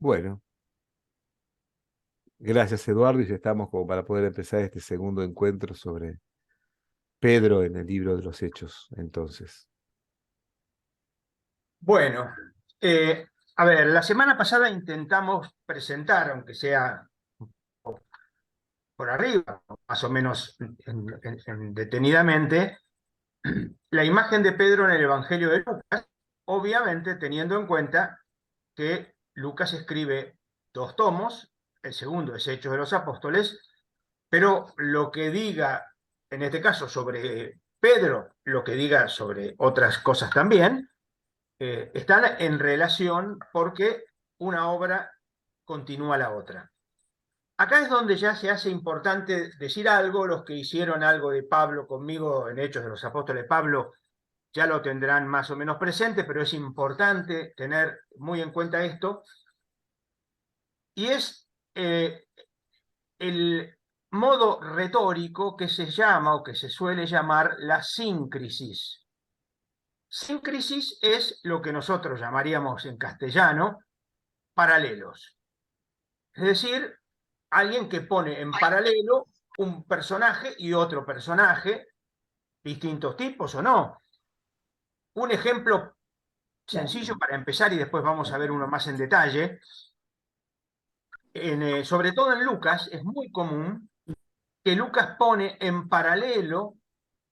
Bueno, gracias Eduardo y ya estamos como para poder empezar este segundo encuentro sobre Pedro en el libro de los Hechos, entonces. Bueno, eh, a ver, la semana pasada intentamos presentar, aunque sea por arriba, más o menos detenidamente, la imagen de Pedro en el Evangelio de Lucas, obviamente teniendo en cuenta que Lucas escribe dos tomos, el segundo es Hechos de los Apóstoles, pero lo que diga, en este caso, sobre Pedro, lo que diga sobre otras cosas también, están en relación porque una obra continúa la otra. Acá es donde ya se hace importante decir algo. Los que hicieron algo de Pablo conmigo en Hechos de los Apóstoles, Pablo ya lo tendrán más o menos presente, pero es importante tener muy en cuenta esto, y es el modo retórico que se llama o que se suele llamar la síncresis. Síncresis es lo que nosotros llamaríamos en castellano paralelos. Es decir, alguien que pone en paralelo un personaje y otro personaje, distintos tipos o no. Un ejemplo sencillo para empezar y después vamos a ver uno más en detalle. Sobre todo en Lucas es muy común que Lucas pone en paralelo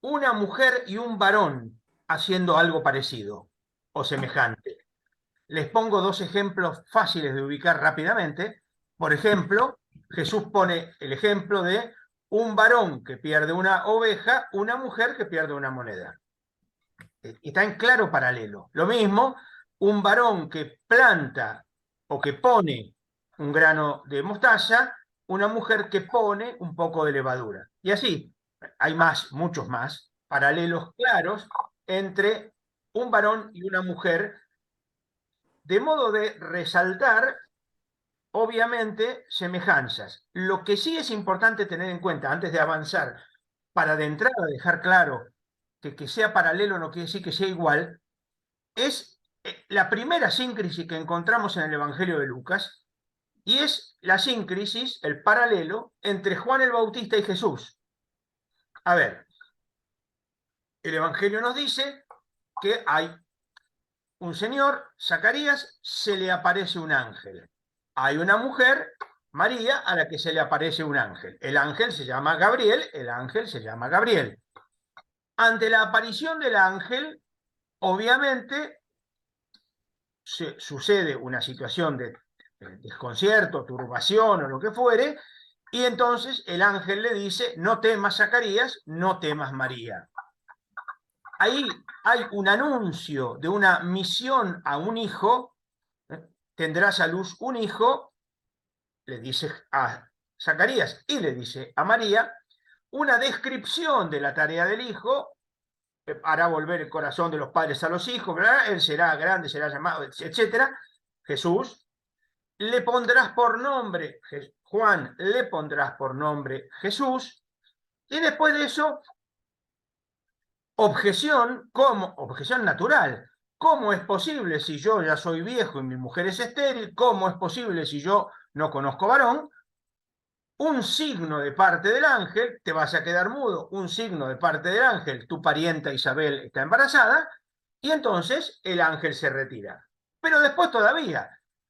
una mujer y un varón haciendo algo parecido o semejante. Les pongo dos ejemplos fáciles de ubicar rápidamente. Por ejemplo, Jesús pone el ejemplo de un varón que pierde una oveja, una mujer que pierde una moneda. Está en claro paralelo. Lo mismo, un varón que planta o que pone un grano de mostaza, una mujer que pone un poco de levadura. Y así, hay más, muchos más, paralelos claros entre un varón y una mujer, de modo de resaltar, obviamente, semejanzas. Lo que sí es importante tener en cuenta antes de avanzar, para de entrada dejar claro que sea paralelo no quiere decir que sea igual, es la primera síncresis que encontramos en el Evangelio de Lucas, y es la síncresis, el paralelo, entre Juan el Bautista y Jesús. A ver, el Evangelio nos dice que hay un señor, Zacarías, se le aparece un ángel. Hay una mujer, María, a la que se le aparece un ángel. El ángel se llama Gabriel, el ángel se llama Gabriel. Ante la aparición del ángel, obviamente sucede una situación de desconcierto, turbación o lo que fuere, y entonces el ángel le dice: no temas, Zacarías, no temas, María. Ahí hay un anuncio de una misión a un hijo. Tendrás a luz un hijo, le dice a Zacarías y le dice a María, una descripción de la tarea del hijo, hará volver el corazón de los padres a los hijos, ¿verdad? Él será grande, será llamado, etcétera. Jesús, le pondrás por nombre, Juan, le pondrás por nombre Jesús, y después de eso, objeción natural. ¿Cómo es posible si yo ya soy viejo y mi mujer es estéril? ¿Cómo es posible si yo no conozco varón? Un signo de parte del ángel, te vas a quedar mudo, un signo de parte del ángel, tu parienta Isabel está embarazada, y entonces el ángel se retira. Pero después todavía,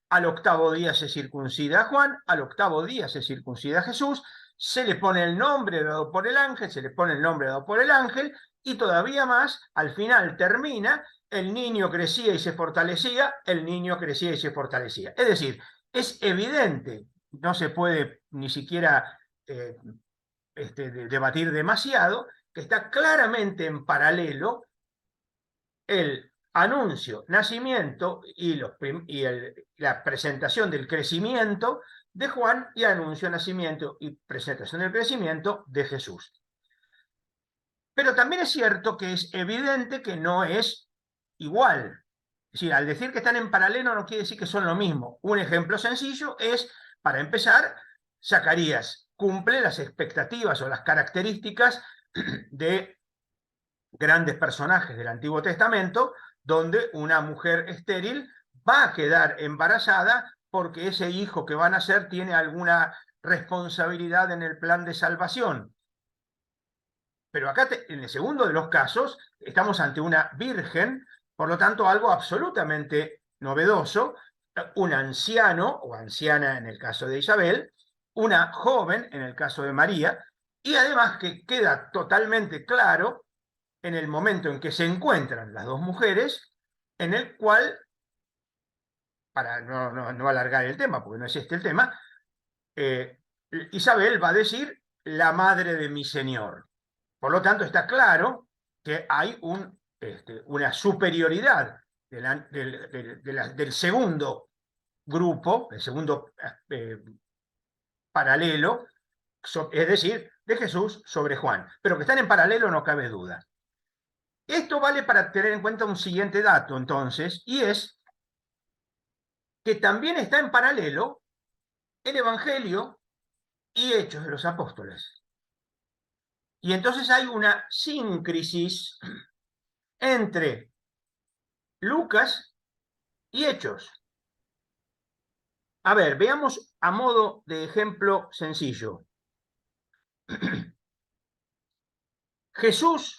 al octavo día se circuncida a Juan, al octavo día se circuncida a Jesús, se le pone el nombre dado por el ángel, se le pone el nombre dado por el ángel, y todavía más, al final termina, el niño crecía y se fortalecía, el niño crecía y se fortalecía. Es decir, es evidente, no se puede ni siquiera debatir demasiado, que está claramente en paralelo el anuncio, nacimiento la presentación del crecimiento de Juan, y anuncio, nacimiento y presentación del crecimiento de Jesús. Pero también es cierto que es evidente que no es igual. Es decir, al decir que están en paralelo no quiere decir que son lo mismo. Un ejemplo sencillo es, para empezar, Zacarías cumple las expectativas o las características de grandes personajes del Antiguo Testamento, donde una mujer estéril va a quedar embarazada porque ese hijo que van a nacer tiene alguna responsabilidad en el plan de salvación. Pero acá, en el segundo de los casos, estamos ante una virgen, por lo tanto, algo absolutamente novedoso, un anciano o anciana en el caso de Isabel, una joven en el caso de María, y además que queda totalmente claro en el momento en que se encuentran las dos mujeres, en el cual, para no alargar el tema, porque no es este el tema, Isabel va a decir la madre de mi Señor. Por lo tanto, está claro que hay una superioridad del segundo grupo, el segundo paralelo, es decir, de Jesús sobre Juan. Pero que están en paralelo no cabe duda. Esto vale para tener en cuenta un siguiente dato, entonces, y es que también está en paralelo el Evangelio y Hechos de los Apóstoles. Y entonces hay una síncresis entre Lucas y Hechos. A ver, veamos a modo de ejemplo sencillo. Jesús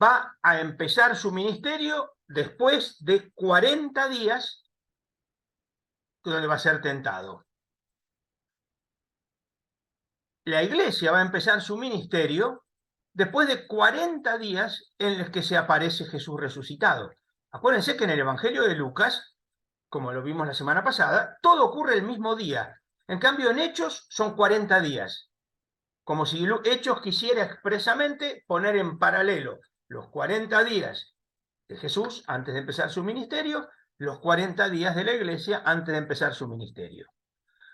va a empezar su ministerio después de 40 días donde va a ser tentado. La iglesia va a empezar su ministerio después de 40 días en los que se aparece Jesús resucitado. Acuérdense que en el Evangelio de Lucas, como lo vimos la semana pasada, todo ocurre el mismo día. En cambio, en Hechos son 40 días. Como si Hechos quisiera expresamente poner en paralelo los 40 días de Jesús antes de empezar su ministerio, los 40 días de la iglesia antes de empezar su ministerio.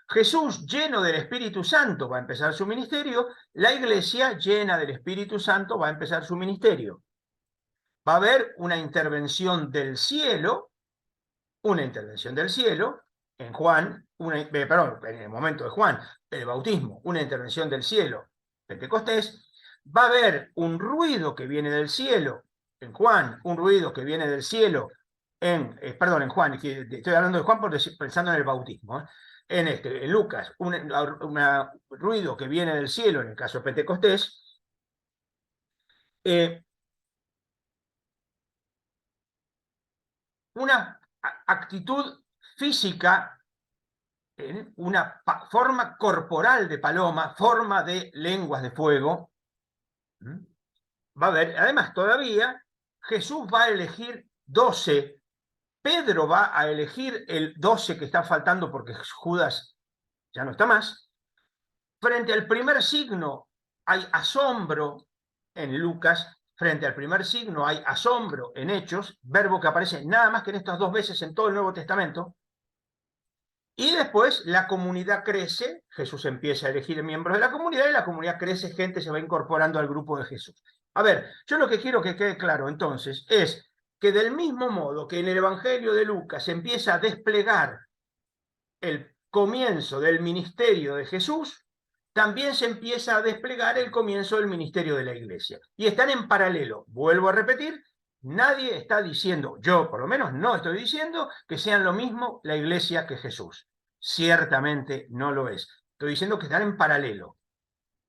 Jesús, lleno del Espíritu Santo, va a empezar su ministerio. La iglesia, llena del Espíritu Santo, va a empezar su ministerio. Va a haber una intervención del cielo en Juan, en el momento de Juan, el bautismo, una intervención del cielo, Pentecostés. Va a haber un ruido que viene del cielo en Juan, un ruido que viene del cielo en Juan, estoy hablando de Juan pensando en el bautismo, en Lucas, un ruido que viene del cielo en el caso de Pentecostés. Una actitud física, una forma corporal de paloma, forma de lenguas de fuego. Va a haber, además, todavía Jesús va a elegir 12. Pedro va a elegir el 12 que está faltando porque Judas ya no está más. Frente al primer signo hay asombro en Lucas, frente al primer signo hay asombro en Hechos, verbo que aparece nada más que en estas 2 veces en todo el Nuevo Testamento. Y después la comunidad crece, Jesús empieza a elegir miembros de la comunidad y la comunidad crece, gente se va incorporando al grupo de Jesús. A ver, yo lo que quiero que quede claro entonces es que del mismo modo que en el Evangelio de Lucas se empieza a desplegar el comienzo del ministerio de Jesús, también se empieza a desplegar el comienzo del ministerio de la iglesia. Y están en paralelo. Vuelvo a repetir, nadie está diciendo, yo por lo menos no estoy diciendo, que sean lo mismo la iglesia que Jesús. Ciertamente no lo es. Estoy diciendo que están en paralelo.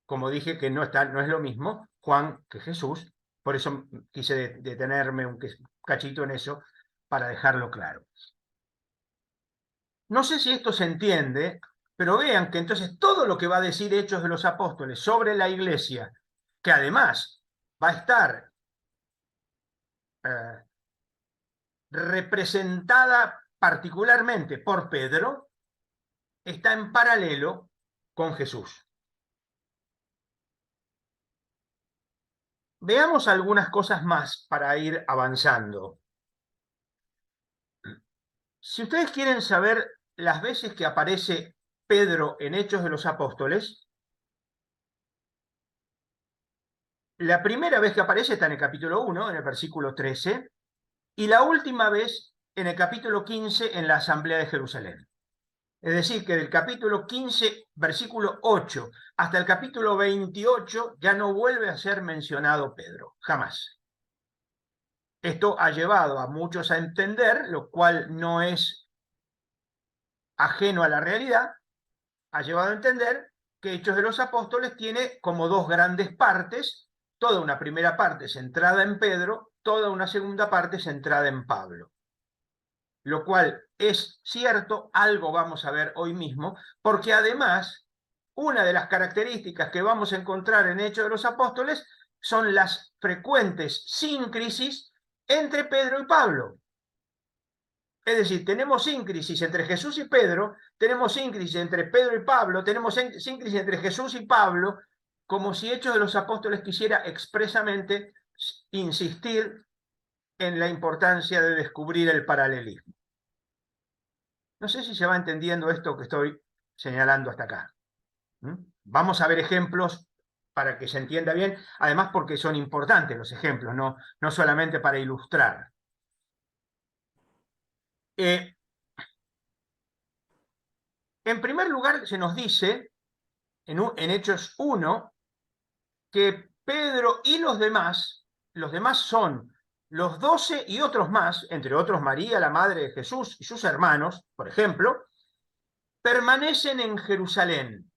Como dije que no es lo mismo Juan que Jesús, por eso quise detenerme un cachito en eso para dejarlo claro. No sé si esto se entiende, pero vean que entonces todo lo que va a decir Hechos de los Apóstoles sobre la iglesia, que además va a estar representada particularmente por Pedro, está en paralelo con Jesús. Veamos algunas cosas más para ir avanzando. Si ustedes quieren saber las veces que aparece Pedro en Hechos de los Apóstoles, la primera vez que aparece está en el capítulo 1, en el versículo 13, y la última vez en el capítulo 15 en la Asamblea de Jerusalén. Es decir, que del capítulo 15, versículo 8, hasta el capítulo 28 ya no vuelve a ser mencionado Pedro, jamás. Esto ha llevado a muchos a entender, lo cual no es ajeno a la realidad, ha llevado a entender que Hechos de los Apóstoles tiene como dos grandes partes, toda una primera parte centrada en Pedro, toda una segunda parte centrada en Pablo. Lo cual es cierto, algo vamos a ver hoy mismo, porque además, una de las características que vamos a encontrar en Hechos de los Apóstoles son las frecuentes síncresis entre Pedro y Pablo. Es decir, tenemos síncresis entre Jesús y Pedro, tenemos síncresis entre Pedro y Pablo, tenemos síncresis entre Jesús y Pablo, como si Hechos de los Apóstoles quisiera expresamente insistir en la importancia de descubrir el paralelismo. No sé si se va entendiendo esto que estoy señalando hasta acá. Vamos a ver ejemplos para que se entienda bien, además porque son importantes los ejemplos, no solamente para ilustrar. En primer lugar, se nos dice en Hechos 1 que Pedro y los demás son los 12 y otros más, entre otros María, la madre de Jesús, y sus hermanos, por ejemplo, permanecen en Jerusalén.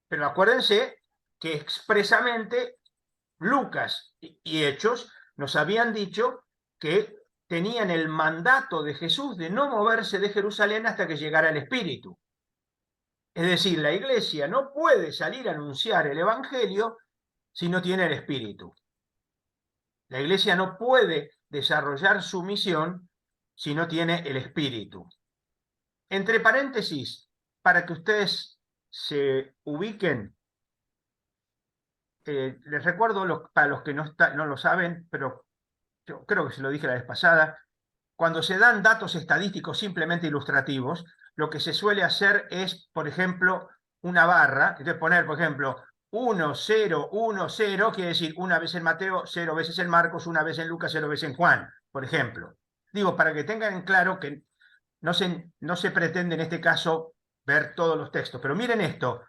Pero acuérdense que expresamente Lucas y Hechos nos habían dicho que tenían el mandato de Jesús de no moverse de Jerusalén hasta que llegara el Espíritu. Es decir, la iglesia no puede salir a anunciar el Evangelio si no tiene el Espíritu. La iglesia no puede desarrollar su misión si no tiene el Espíritu. Entre paréntesis, para que ustedes se ubiquen, les recuerdo, para los que no lo saben, pero yo creo que se lo dije la vez pasada, cuando se dan datos estadísticos simplemente ilustrativos, lo que se suele hacer es, por ejemplo, una barra, entonces poner, por ejemplo, 1, 0, 1, 0, quiere decir una vez en Mateo, 0 veces en Marcos, una vez en Lucas, 0 veces en Juan, por ejemplo. Digo, para que tengan en claro que no se pretende en este caso ver todos los textos, pero miren esto,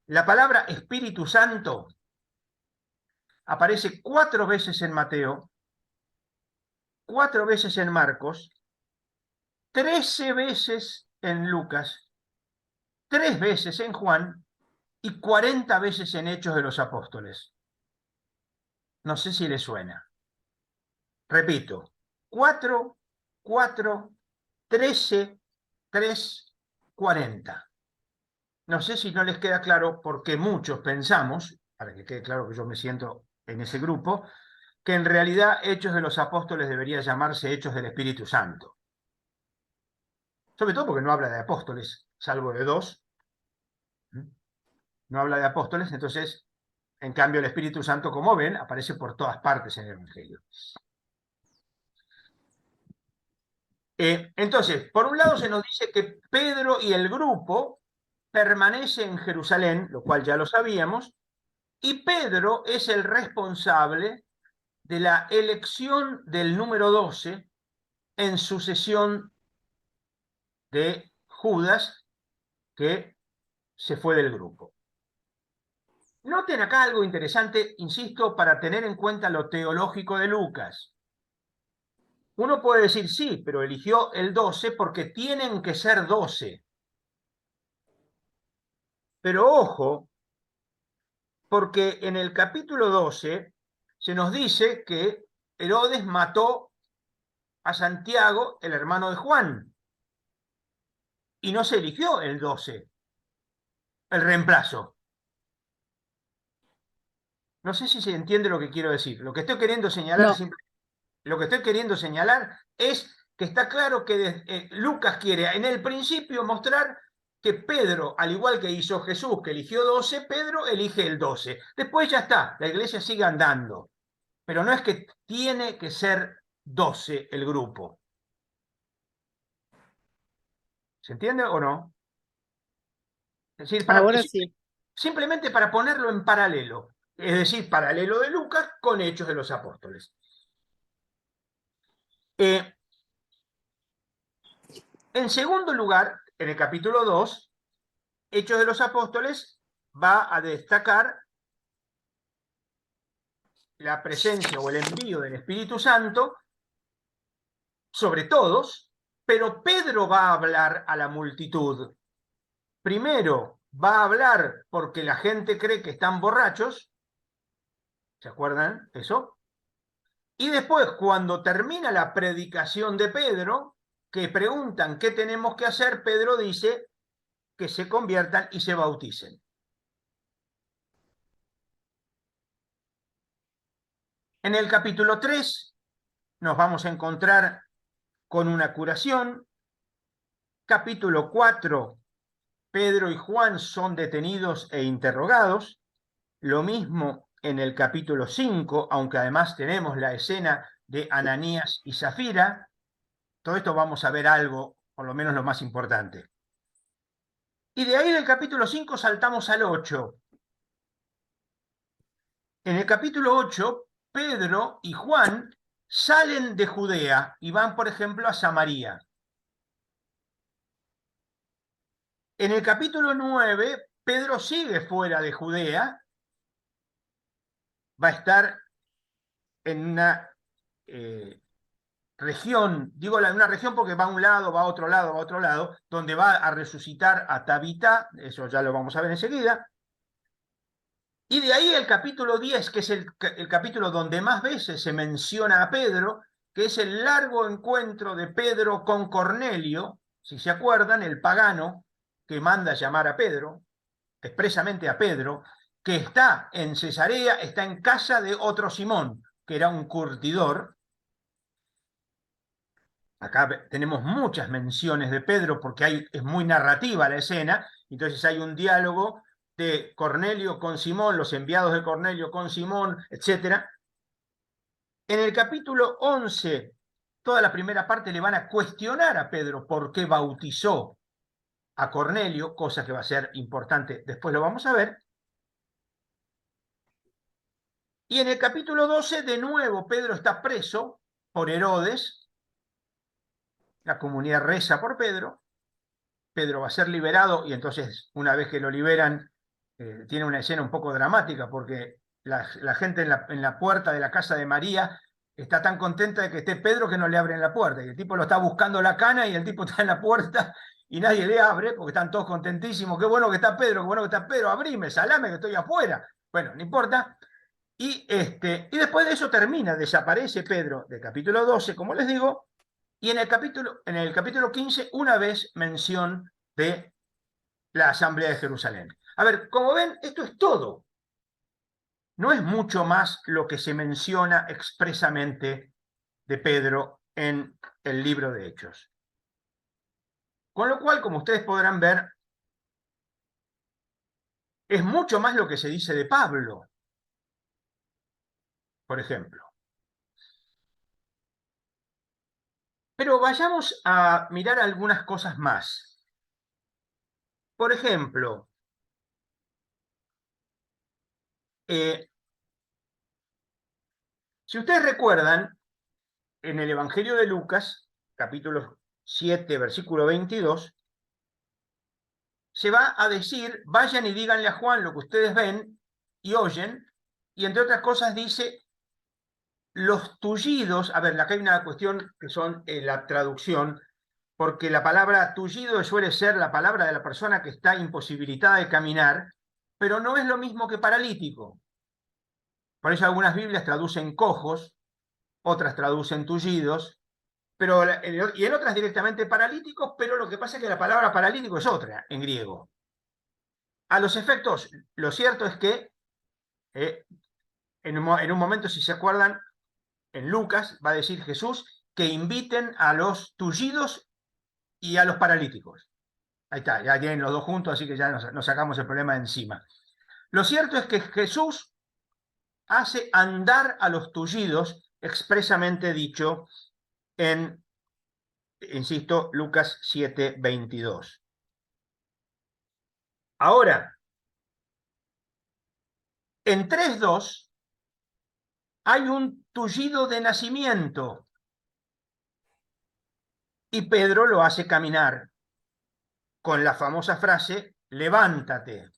la palabra Espíritu Santo aparece 4 veces en Mateo, 4 veces en Marcos, 13 veces en Lucas, 3 veces en Juan y 40 veces en Hechos de los Apóstoles. No sé si les suena. Repito, 4, 4, 13, 3, 40. No sé si no les queda claro por qué muchos pensamos, para que quede claro que yo me siento en ese grupo, que en realidad Hechos de los Apóstoles debería llamarse Hechos del Espíritu Santo. Sobre todo porque no habla de apóstoles, salvo de 2. No habla de apóstoles, entonces, en cambio, el Espíritu Santo, como ven, aparece por todas partes en el Evangelio. Entonces, por un lado se nos dice que Pedro y el grupo permanecen en Jerusalén, lo cual ya lo sabíamos, y Pedro es el responsable de la elección del número 12 en sucesión de Judas, que se fue del grupo. Noten acá algo interesante, insisto, para tener en cuenta lo teológico de Lucas. Uno puede decir, sí, pero eligió el 12 porque tienen que ser 12. Pero ojo, porque en el capítulo 12 se nos dice que Herodes mató a Santiago, el hermano de Juan, y no se eligió el 12, el reemplazo. No sé si se entiende lo que quiero decir. Lo que estoy queriendo señalar, No. lo que estoy queriendo señalar es que está claro que Lucas quiere en el principio mostrar que Pedro, al igual que hizo Jesús, que eligió 12, Pedro elige el 12. Después ya está, la iglesia sigue andando. Pero no es que tiene que ser 12 el grupo. ¿Se entiende o no? Es decir, Ahora sí. simplemente para ponerlo en paralelo. Es decir, paralelo de Lucas con Hechos de los Apóstoles. En segundo lugar, en el capítulo 2, Hechos de los Apóstoles va a destacar la presencia o el envío del Espíritu Santo sobre todos, pero Pedro va a hablar a la multitud. Primero va a hablar porque la gente cree que están borrachos, ¿se acuerdan eso? Y después, cuando termina la predicación de Pedro, que preguntan qué tenemos que hacer, Pedro dice que se conviertan y se bauticen. En el capítulo 3 nos vamos a encontrar con una curación. Capítulo 4, Pedro y Juan son detenidos e interrogados. Lo mismo en el capítulo 5, aunque además tenemos la escena de Ananías y Zafira. Todo esto vamos a ver algo, por lo menos lo más importante. Y de ahí del capítulo 5 saltamos al 8. En el capítulo 8, Pedro y Juan salen de Judea y van, por ejemplo, a Samaria. En el capítulo 9, Pedro sigue fuera de Judea, va a estar en una región, digo en una región porque va a un lado, va a otro lado, va a otro lado, donde va a resucitar a Tabita, eso ya lo vamos a ver enseguida. Y de ahí el capítulo 10, que es el capítulo donde más veces se menciona a Pedro, que es el largo encuentro de Pedro con Cornelio, si se acuerdan, el pagano que manda llamar a Pedro, expresamente a Pedro, que está en Cesarea, está en casa de otro Simón, que era un curtidor. Acá tenemos muchas menciones de Pedro porque es muy narrativa la escena, entonces hay un diálogo de Cornelio con Simón, los enviados de Cornelio con Simón, etc. En el capítulo 11, toda la primera parte le van a cuestionar a Pedro por qué bautizó a Cornelio, cosa que va a ser importante, después lo vamos a ver. Y en el capítulo 12, de nuevo, Pedro está preso por Herodes, la comunidad reza por Pedro, Pedro va a ser liberado y entonces una vez que lo liberan tiene una escena un poco dramática porque la gente en la puerta de la casa de María está tan contenta de que esté Pedro que no le abren la puerta y el tipo lo está buscando la cana y el tipo está en la puerta y nadie le abre porque están todos contentísimos, qué bueno que está Pedro, qué bueno que está Pedro, abrime, salame que estoy afuera. Bueno, no importa. Y después de eso termina, desaparece Pedro del capítulo 12, como les digo, y en el capítulo 15, una vez mención de la Asamblea de Jerusalén. A ver, como ven, esto es todo. No es mucho más lo que se menciona expresamente de Pedro en el libro de Hechos. Con lo cual, como ustedes podrán ver, es mucho más lo que se dice de Pablo, por ejemplo. Pero vayamos a mirar algunas cosas más. Por ejemplo, si ustedes recuerdan, en el Evangelio de Lucas, capítulo 7, versículo 22, se va a decir, vayan y díganle a Juan lo que ustedes ven y oyen, y entre otras cosas dice, los tullidos, a ver, acá hay una cuestión que son la traducción, porque la palabra tullido suele ser la palabra de la persona que está imposibilitada de caminar, pero no es lo mismo que paralítico. Por eso algunas Biblias traducen cojos, otras traducen tullidos, y en otras directamente paralíticos, pero lo que pasa es que la palabra paralítico es otra en griego. A los efectos, lo cierto es que en un momento, si se acuerdan, en Lucas va a decir Jesús que inviten a los tullidos y a los paralíticos. Ahí está, ya tienen los dos juntos, así que ya nos sacamos el problema de encima. Lo cierto es que Jesús hace andar a los tullidos, expresamente dicho en, insisto, Lucas 7:22. Ahora, en 3:2 hay un tullido de nacimiento y Pedro lo hace caminar con la famosa frase, levántate.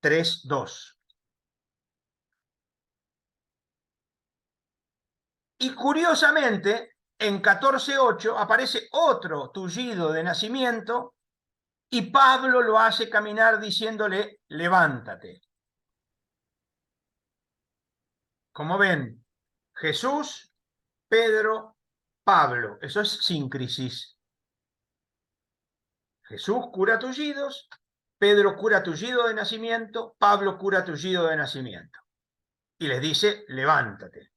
3:2. Y curiosamente, en 14:8 aparece otro tullido de nacimiento y Pablo lo hace caminar diciéndole, levántate. Como ven, Jesús, Pedro, Pablo. Eso es síncresis. Jesús cura tullidos, Pedro cura tullido de nacimiento, Pablo cura tullido de nacimiento. Y les dice, levántate.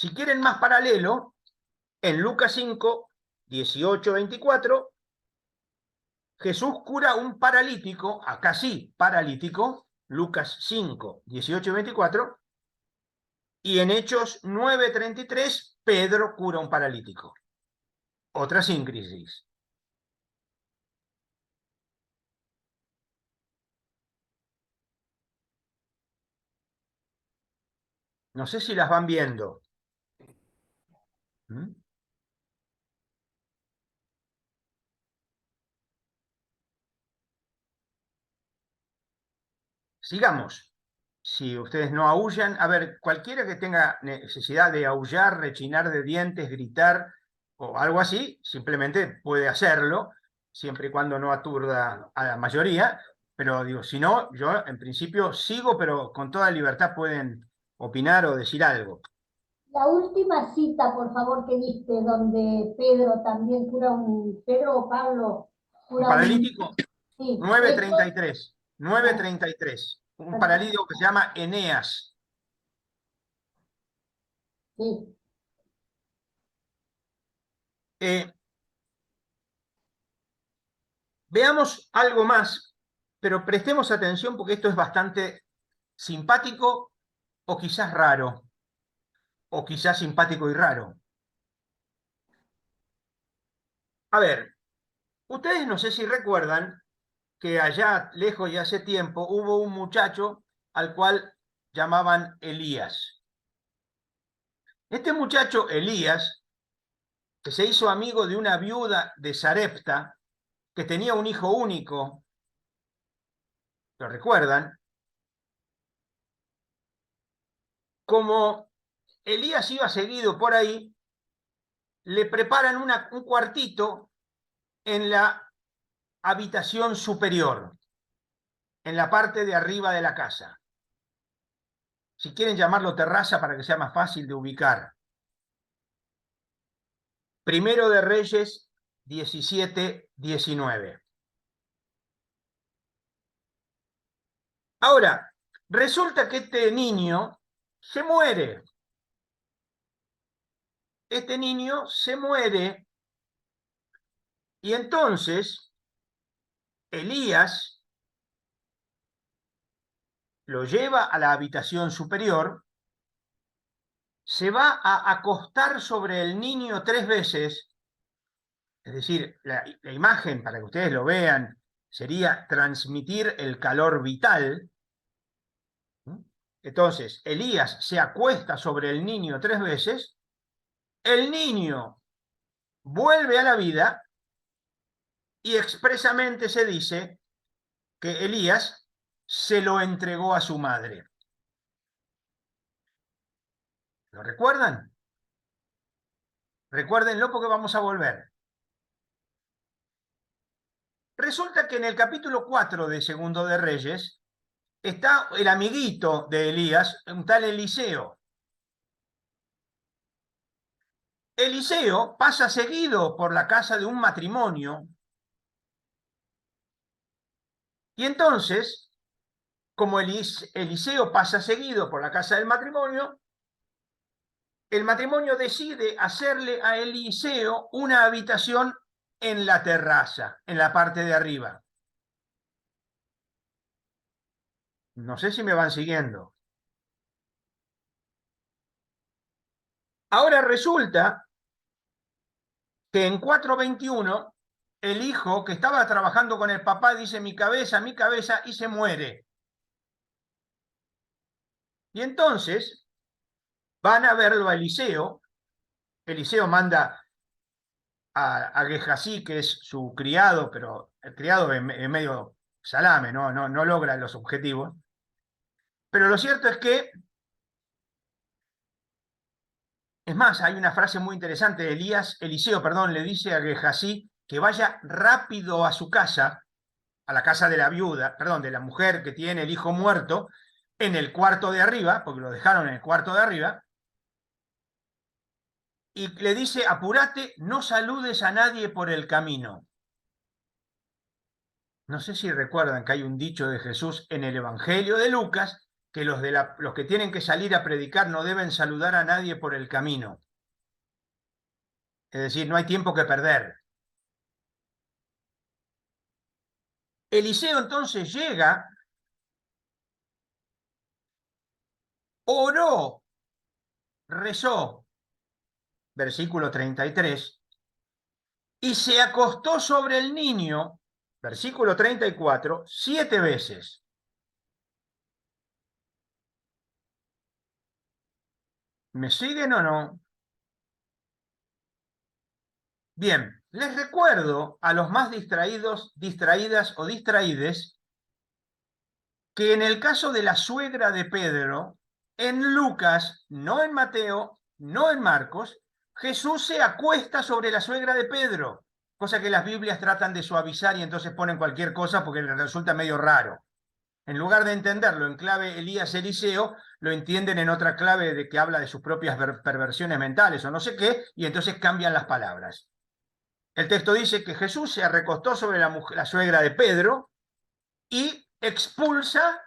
Si quieren más paralelo, en Lucas 5, 18, 24, Jesús cura un paralítico, acá sí, paralítico, Lucas 5, 18 y 24, y en Hechos 9, 33, Pedro cura un paralítico. Otra síncresis. No sé si las van viendo. ¿Mm? Sigamos. Si ustedes no aúllan, a ver, cualquiera que tenga necesidad de aullar, rechinar de dientes, gritar o algo así, simplemente puede hacerlo, siempre y cuando no aturda a la mayoría. Pero digo, si no, yo en principio sigo, pero con toda libertad pueden opinar o decir algo. La última cita, por favor, que diste, donde Pedro también cura Pedro o Pablo Un cura paralítico, sí, 9:33. bueno, 9:33. Un perfecto, paralítico que se llama Eneas. sí. Eh, Veamos algo más, pero prestemos atención porque esto es bastante simpático o quizás raro, o quizás simpático y raro. A ver, ustedes no sé si recuerdan que allá lejos y hace tiempo hubo un muchacho al cual llamaban Elías. Este muchacho Elías, que se hizo amigo de una viuda de Sarepta, que tenía un hijo único, ¿lo recuerdan? Como Elías iba seguido por ahí, le preparan un cuartito en la habitación superior, en la parte de arriba de la casa. Si quieren llamarlo terraza para que sea más fácil de ubicar. Primero de Reyes 17, 19. Ahora, resulta que este niño se muere. Este niño se muere y entonces Elías lo lleva a la habitación superior, se va a acostar sobre el niño 3 veces, es decir, la imagen, para que ustedes lo vean, sería transmitir el calor vital. Entonces, Elías se acuesta sobre el niño 3 veces, el niño vuelve a la vida y expresamente se dice que Elías se lo entregó a su madre. ¿Lo recuerdan? Recuérdenlo porque vamos a volver. Resulta que en el capítulo 4 de Segundo de Reyes está el amiguito de Elías, un tal Eliseo. Eliseo pasa seguido por la casa de un matrimonio y entonces, como Eliseo pasa seguido por la casa del matrimonio, el matrimonio decide hacerle a Eliseo una habitación en la terraza, en la parte de arriba. No sé si me van siguiendo. Ahora resulta que en 4:21 el hijo que estaba trabajando con el papá dice mi cabeza, y se muere. Y entonces van a verlo a Eliseo. Eliseo manda a Gehazi, que es su criado, pero el criado es medio salame, no logra los objetivos. Pero lo cierto es que Es más, hay una frase muy interesante. Eliseo, perdón, le dice a Gehazi que vaya rápido a su casa, a la casa de la viuda, perdón, de la mujer que tiene el hijo muerto, en el cuarto de arriba, porque lo dejaron en el cuarto de arriba, y le dice, apúrate, no saludes a nadie por el camino. No sé si recuerdan que hay un dicho de Jesús en el Evangelio de Lucas, que los que tienen que salir a predicar no deben saludar a nadie por el camino. Es decir, no hay tiempo que perder. Eliseo entonces llega, oró, rezó, versículo 33, y se acostó sobre el niño, versículo 34, 7 veces. ¿Me siguen o no? Bien, les recuerdo a los más distraídos, distraídas o distraídes, que en el caso de la suegra de Pedro, en Lucas, no en Mateo, no en Marcos, Jesús se acuesta sobre la suegra de Pedro, cosa que las Biblias tratan de suavizar y entonces ponen cualquier cosa porque les resulta medio raro. En lugar de entenderlo en clave Elías Eliseo, lo entienden en otra clave de que habla de sus propias perversiones mentales o no sé qué, y entonces cambian las palabras. El texto dice que Jesús se recostó sobre la suegra de Pedro y expulsa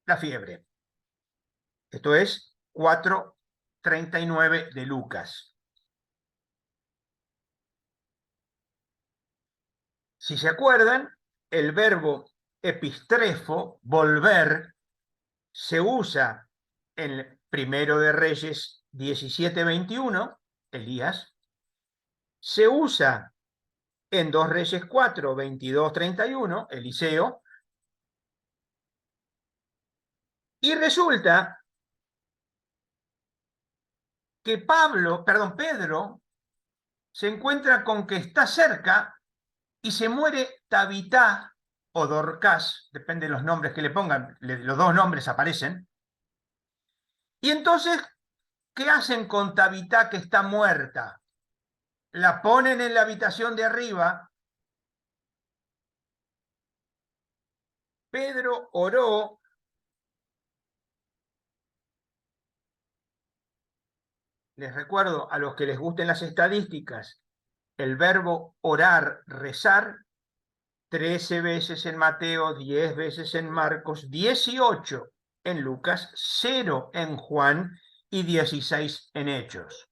la fiebre. Esto es 4:39 de Lucas. Si se acuerdan, el verbo epistrefo, volver, se usa en Primero de Reyes 17:21, Elías, se usa en 2 Reyes 4:22-31, Eliseo, y resulta que Pedro se encuentra con que está cerca y se muere Tabitá o Dorcas, depende de los nombres que le pongan, los dos nombres aparecen. Y entonces, ¿qué hacen con Tabitá que está muerta? La ponen en la habitación de arriba. Pedro oró. Les recuerdo a los que les gusten las estadísticas, el verbo orar, rezar, 13 veces en Mateo, 10 veces en Marcos, 18 en Lucas, 0 en Juan y 16 en Hechos.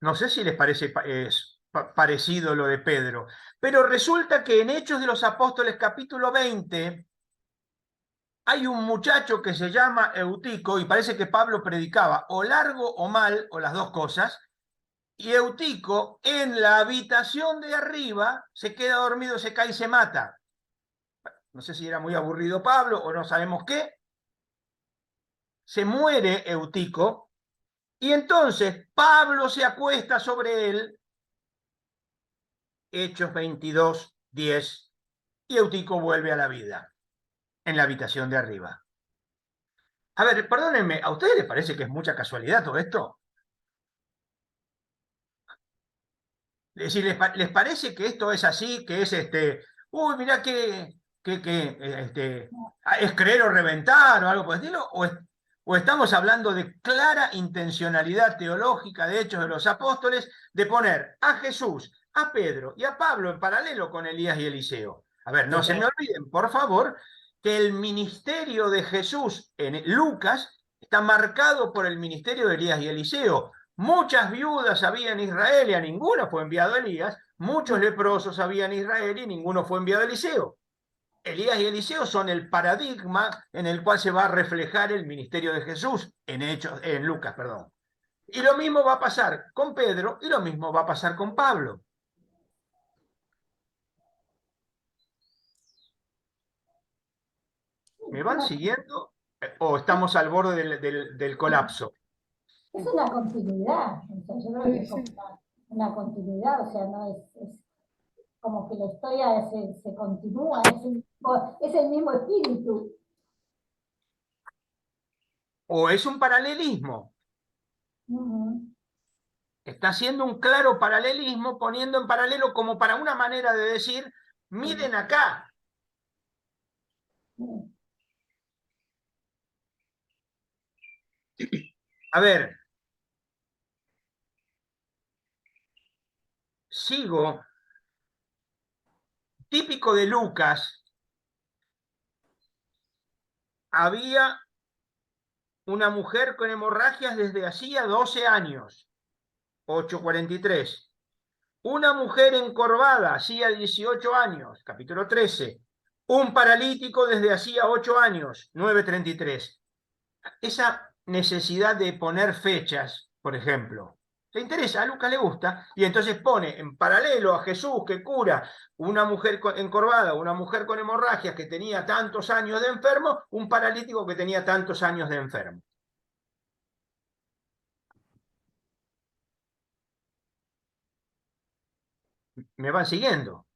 No sé si les parece parecido lo de Pedro, pero resulta que en Hechos de los Apóstoles capítulo 20 hay un muchacho que se llama Eutico y parece que Pablo predicaba o largo o mal, o las dos cosas, y Eutico en la habitación de arriba se queda dormido, se cae y se mata. No sé si era muy aburrido Pablo o no sabemos qué. Se muere Eutico y entonces Pablo se acuesta sobre él, Hechos 22:10, y Eutico vuelve a la vida en la habitación de arriba. A ver, perdónenme, ¿a ustedes les parece que es mucha casualidad todo esto? Es decir, ¿les parece que esto es así, que es uy, mirá es creer o reventar o algo por el estilo? ¿O estamos hablando de clara intencionalidad teológica de Hechos de los Apóstoles de poner a Jesús, a Pedro y a Pablo en paralelo con Elías y Eliseo? A ver, no se me olviden, por favor, que el ministerio de Jesús en Lucas está marcado por el ministerio de Elías y Eliseo. Muchas viudas había en Israel y a ninguno fue enviado Elías. Muchos leprosos había en Israel y ninguno fue enviado Eliseo. Elías y Eliseo son el paradigma en el cual se va a reflejar el ministerio de Jesús en Lucas, perdón. Y lo mismo va a pasar con Pedro y lo mismo va a pasar con Pablo. ¿Me van siguiendo? ¿O estamos al borde del colapso? Es una continuidad. O sea, yo creo que es como una continuidad, o sea, no es como que la historia se continúa, es el mismo espíritu. O es un paralelismo. Ujú. Está haciendo un claro paralelismo, poniendo en paralelo como para una manera de decir, miren acá. Sí. A ver, sigo. Típico de Lucas, había una mujer con hemorragias desde hacía 12 años, 8:43. Una mujer encorvada hacía 18 años, capítulo 13. Un paralítico desde hacía 8 años, 9:33. Esa necesidad de poner fechas, por ejemplo, le interesa, a Lucas le gusta, y entonces pone en paralelo a Jesús que cura una mujer encorvada, una mujer con hemorragias que tenía tantos años de enfermo, un paralítico que tenía tantos años de enfermo. ¿Me van siguiendo?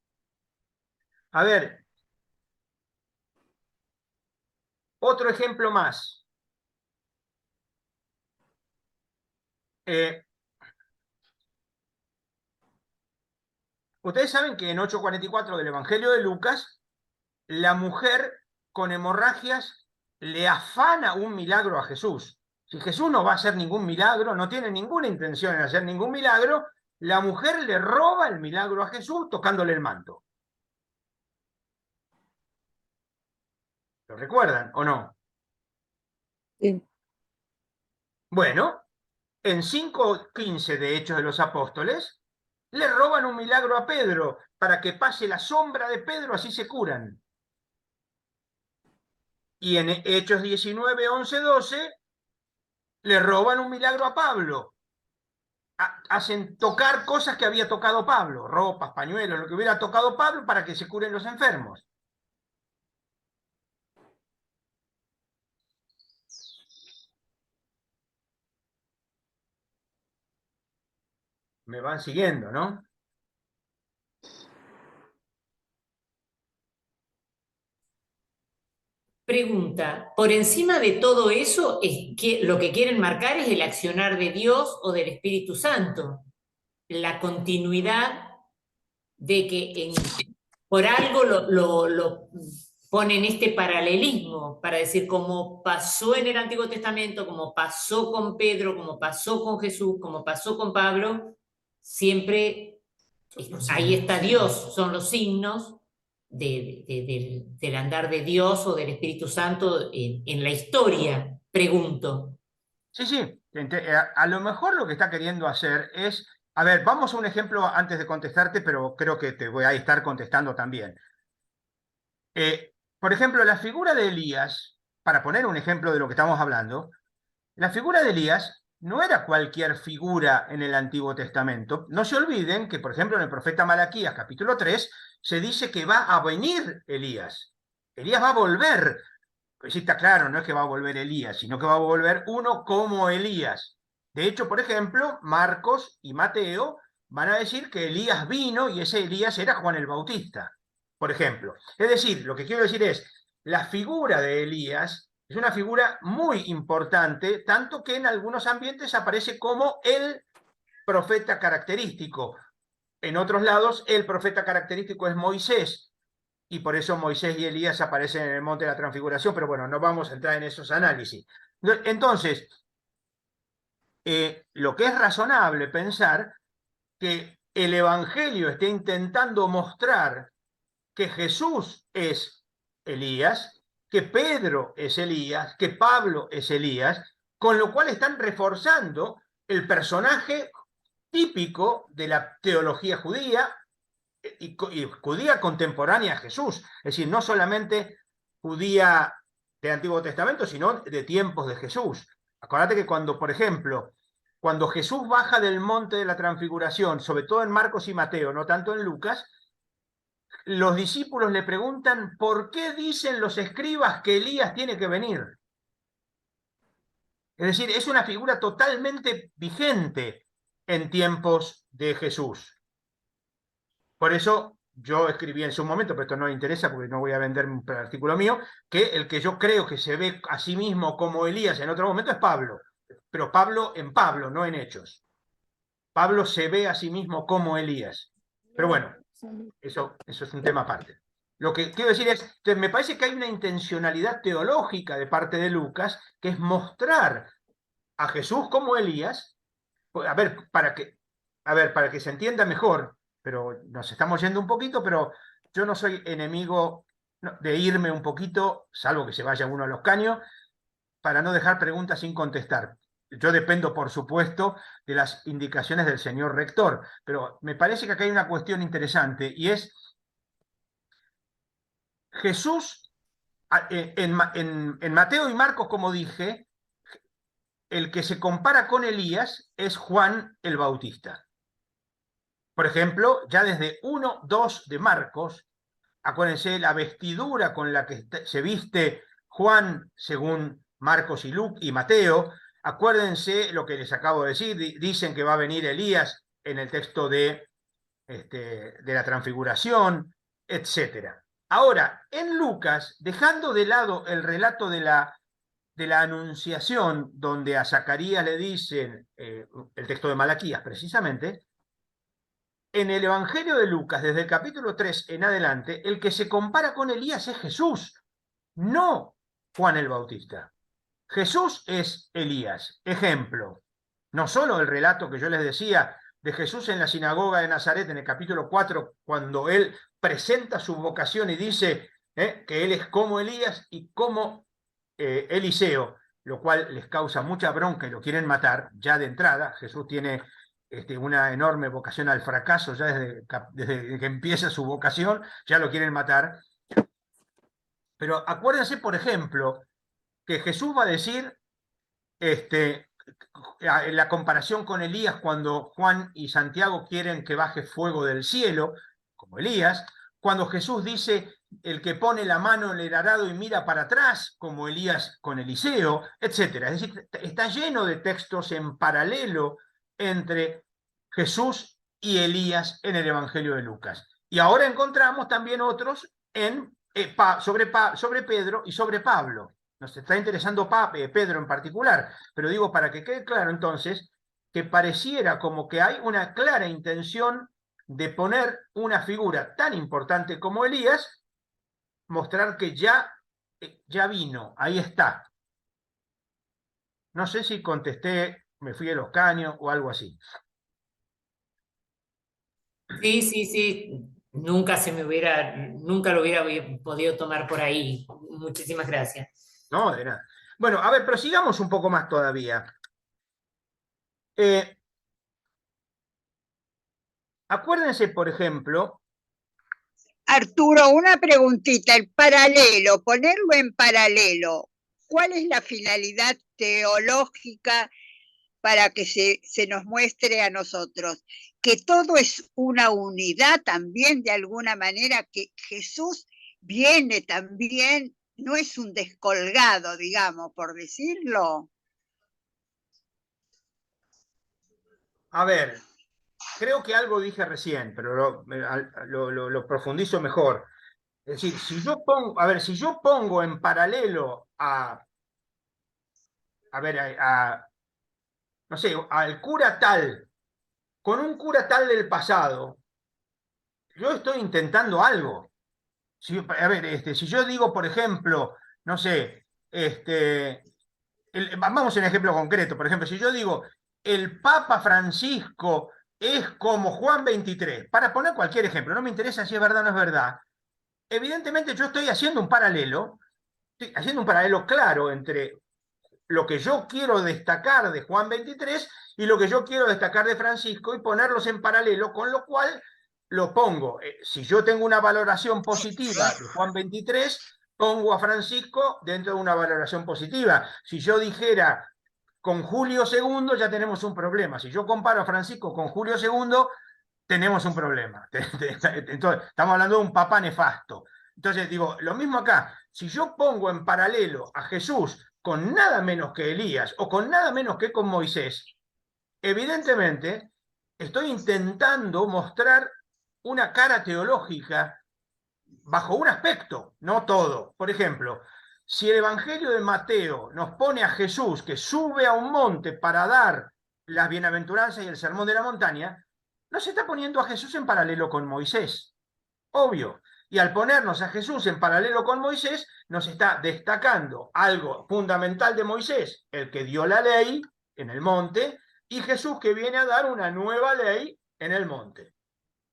A ver, otro ejemplo más. Eh, Ustedes saben que en 8:44 del Evangelio de Lucas, la mujer con hemorragias le afana un milagro a Jesús. Si Jesús no va a hacer ningún milagro, no tiene ninguna intención en hacer ningún milagro, la mujer le roba el milagro a Jesús tocándole el manto. ¿Lo recuerdan o no? Sí. Bueno, en 5:15 de Hechos de los Apóstoles, le roban un milagro a Pedro para que pase la sombra de Pedro, así se curan. Y en Hechos 19, 11, 12, le roban un milagro a Pablo. Hacen tocar cosas que había tocado Pablo, ropas, pañuelos, lo que hubiera tocado Pablo para que se curen los enfermos. Me van siguiendo, ¿no? Pregunta, por encima de todo eso, es que lo que quieren marcar es el accionar de Dios o del Espíritu Santo, la continuidad de que por algo lo ponen este paralelismo para decir como pasó en el Antiguo Testamento, como pasó con Pedro, como pasó con Jesús, como pasó con Pablo, siempre ahí está Dios, son los signos del andar de Dios o del Espíritu Santo en la historia, pregunto. Sí, sí. A lo mejor lo que está queriendo hacer es, a ver, vamos a un ejemplo antes de contestarte, pero creo que te voy a estar contestando también. Por ejemplo, la figura de Elías, para poner un ejemplo de lo que estamos hablando, la figura de Elías no era cualquier figura en el Antiguo Testamento. No se olviden que, por ejemplo, en el profeta Malaquías, capítulo 3, se dice que va a venir Elías. Elías va a volver. Pues sí, está claro, no es que va a volver Elías, sino que va a volver uno como Elías. De hecho, por ejemplo, Marcos y Mateo van a decir que Elías vino y ese Elías era Juan el Bautista, por ejemplo. Es decir, lo que quiero decir es, la figura de Elías es una figura muy importante, tanto que en algunos ambientes aparece como el profeta característico. En otros lados, el profeta característico es Moisés, y por eso Moisés y Elías aparecen en el monte de la transfiguración, pero bueno, no vamos a entrar en esos análisis. Entonces, lo que es razonable pensar que el Evangelio esté intentando mostrar que Jesús es Elías, que Pedro es Elías, que Pablo es Elías, con lo cual están reforzando el personaje típico de la teología judía y judía contemporánea a Jesús. Es decir, no solamente judía del Antiguo Testamento, sino de tiempos de Jesús. Acuérdate que cuando, por ejemplo, cuando Jesús baja del monte de la transfiguración, sobre todo en Marcos y Mateo, no tanto en Lucas, los discípulos le preguntan, ¿por qué dicen los escribas que Elías tiene que venir? Es decir, es una figura totalmente vigente. en tiempos de Jesús. Por eso yo escribí en su momento, pero esto no me interesa porque no voy a vender un artículo mío, que el que yo creo que se ve a sí mismo como Elías en otro momento es Pablo, pero Pablo en Pablo, no en Hechos. Pablo se ve a sí mismo como Elías. Pero bueno, eso es un tema aparte. Lo que quiero decir es, entonces, me parece que hay una intencionalidad teológica de parte de Lucas, que es mostrar a Jesús como Elías, a ver, para que se entienda mejor, pero nos estamos yendo un poquito, pero yo no soy enemigo de irme un poquito, salvo que se vaya uno a los caños, para no dejar preguntas sin contestar. Yo dependo, por supuesto, de las indicaciones del señor rector, pero me parece que acá hay una cuestión interesante, y es Jesús, en Mateo y Marcos, como dije, el que se compara con Elías es Juan el Bautista. Por ejemplo, ya desde 1:2 de Marcos, acuérdense la vestidura con la que se viste Juan según Marcos y Mateo, acuérdense lo que les acabo de decir, dicen que va a venir Elías en el texto de la transfiguración, etc. Ahora, en Lucas, dejando de lado el relato de la anunciación, donde a Zacarías le dicen, el texto de Malaquías precisamente, en el Evangelio de Lucas, desde el capítulo 3 en adelante, el que se compara con Elías es Jesús, no Juan el Bautista. Jesús es Elías. Ejemplo, no solo el relato que yo les decía de Jesús en la sinagoga de Nazaret, en el capítulo 4, cuando él presenta su vocación y dice que él es como Elías y como Eliseo, lo cual les causa mucha bronca y lo quieren matar ya de entrada. Jesús tiene una enorme vocación al fracaso, ya desde que empieza su vocación, ya lo quieren matar. Pero acuérdense, por ejemplo, que Jesús va a decir, en la comparación con Elías, cuando Juan y Santiago quieren que baje fuego del cielo, como Elías, cuando Jesús dice, el que pone la mano en el arado y mira para atrás, como Elías con Eliseo, etc. Es decir, está lleno de textos en paralelo entre Jesús y Elías en el Evangelio de Lucas. Y ahora encontramos también otros sobre Pedro y sobre Pablo. Nos está interesando Pedro en particular, pero digo para que quede claro entonces que pareciera como que hay una clara intención de poner una figura tan importante como Elías, mostrar que ya vino, ahí está. No sé si contesté, me fui a los caños o algo así. Sí, sí, sí. Nunca lo hubiera podido tomar por ahí. Muchísimas gracias. No, de nada. Bueno, a ver, pero sigamos un poco más todavía. Acuérdense, por ejemplo. Arturo, una preguntita, el paralelo, ponerlo en paralelo, ¿cuál es la finalidad teológica para que se nos muestre a nosotros? Que todo es una unidad también, de alguna manera, que Jesús viene también, no es un descolgado, digamos, por decirlo. A ver, creo que algo dije recién, pero lo profundizo mejor. Es decir, si yo pongo en paralelo no sé, al cura tal, con un cura tal del pasado, yo estoy intentando algo. Si yo digo, por ejemplo, no sé, vamos a un ejemplo concreto, por ejemplo, si yo digo, el Papa Francisco es como Juan 23, para poner cualquier ejemplo, no me interesa si es verdad o no es verdad, evidentemente yo estoy haciendo un paralelo claro entre lo que yo quiero destacar de Juan 23 y lo que yo quiero destacar de Francisco y ponerlos en paralelo, con lo cual lo pongo. Si yo tengo una valoración positiva de Juan 23, pongo a Francisco dentro de una valoración positiva. Si yo dijera con Julio II, ya tenemos un problema. Si yo comparo a Francisco con Julio II, tenemos un problema. Entonces, estamos hablando de un papa nefasto. Entonces, digo, lo mismo acá. Si yo pongo en paralelo a Jesús con nada menos que Elías o con nada menos que con Moisés, evidentemente estoy intentando mostrar una cara teológica bajo un aspecto, no todo. Por ejemplo, si el Evangelio de Mateo nos pone a Jesús que sube a un monte para dar las bienaventuranzas y el sermón de la montaña, no se está poniendo a Jesús en paralelo con Moisés, obvio. Y al ponernos a Jesús en paralelo con Moisés, nos está destacando algo fundamental de Moisés, el que dio la ley en el monte, y Jesús que viene a dar una nueva ley en el monte.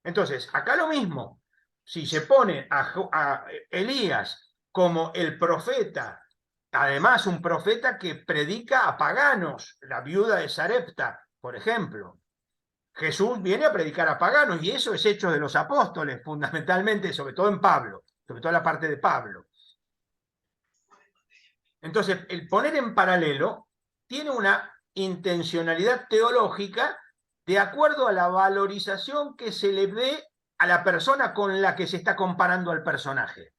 Entonces, acá lo mismo. Si se pone a Elías como el profeta, además un profeta que predica a paganos, la viuda de Sarepta, por ejemplo. Jesús viene a predicar a paganos, y eso es hecho de los apóstoles, fundamentalmente, sobre todo en Pablo, sobre todo en la parte de Pablo. Entonces, el poner en paralelo tiene una intencionalidad teológica de acuerdo a la valorización que se le dé a la persona con la que se está comparando al personaje.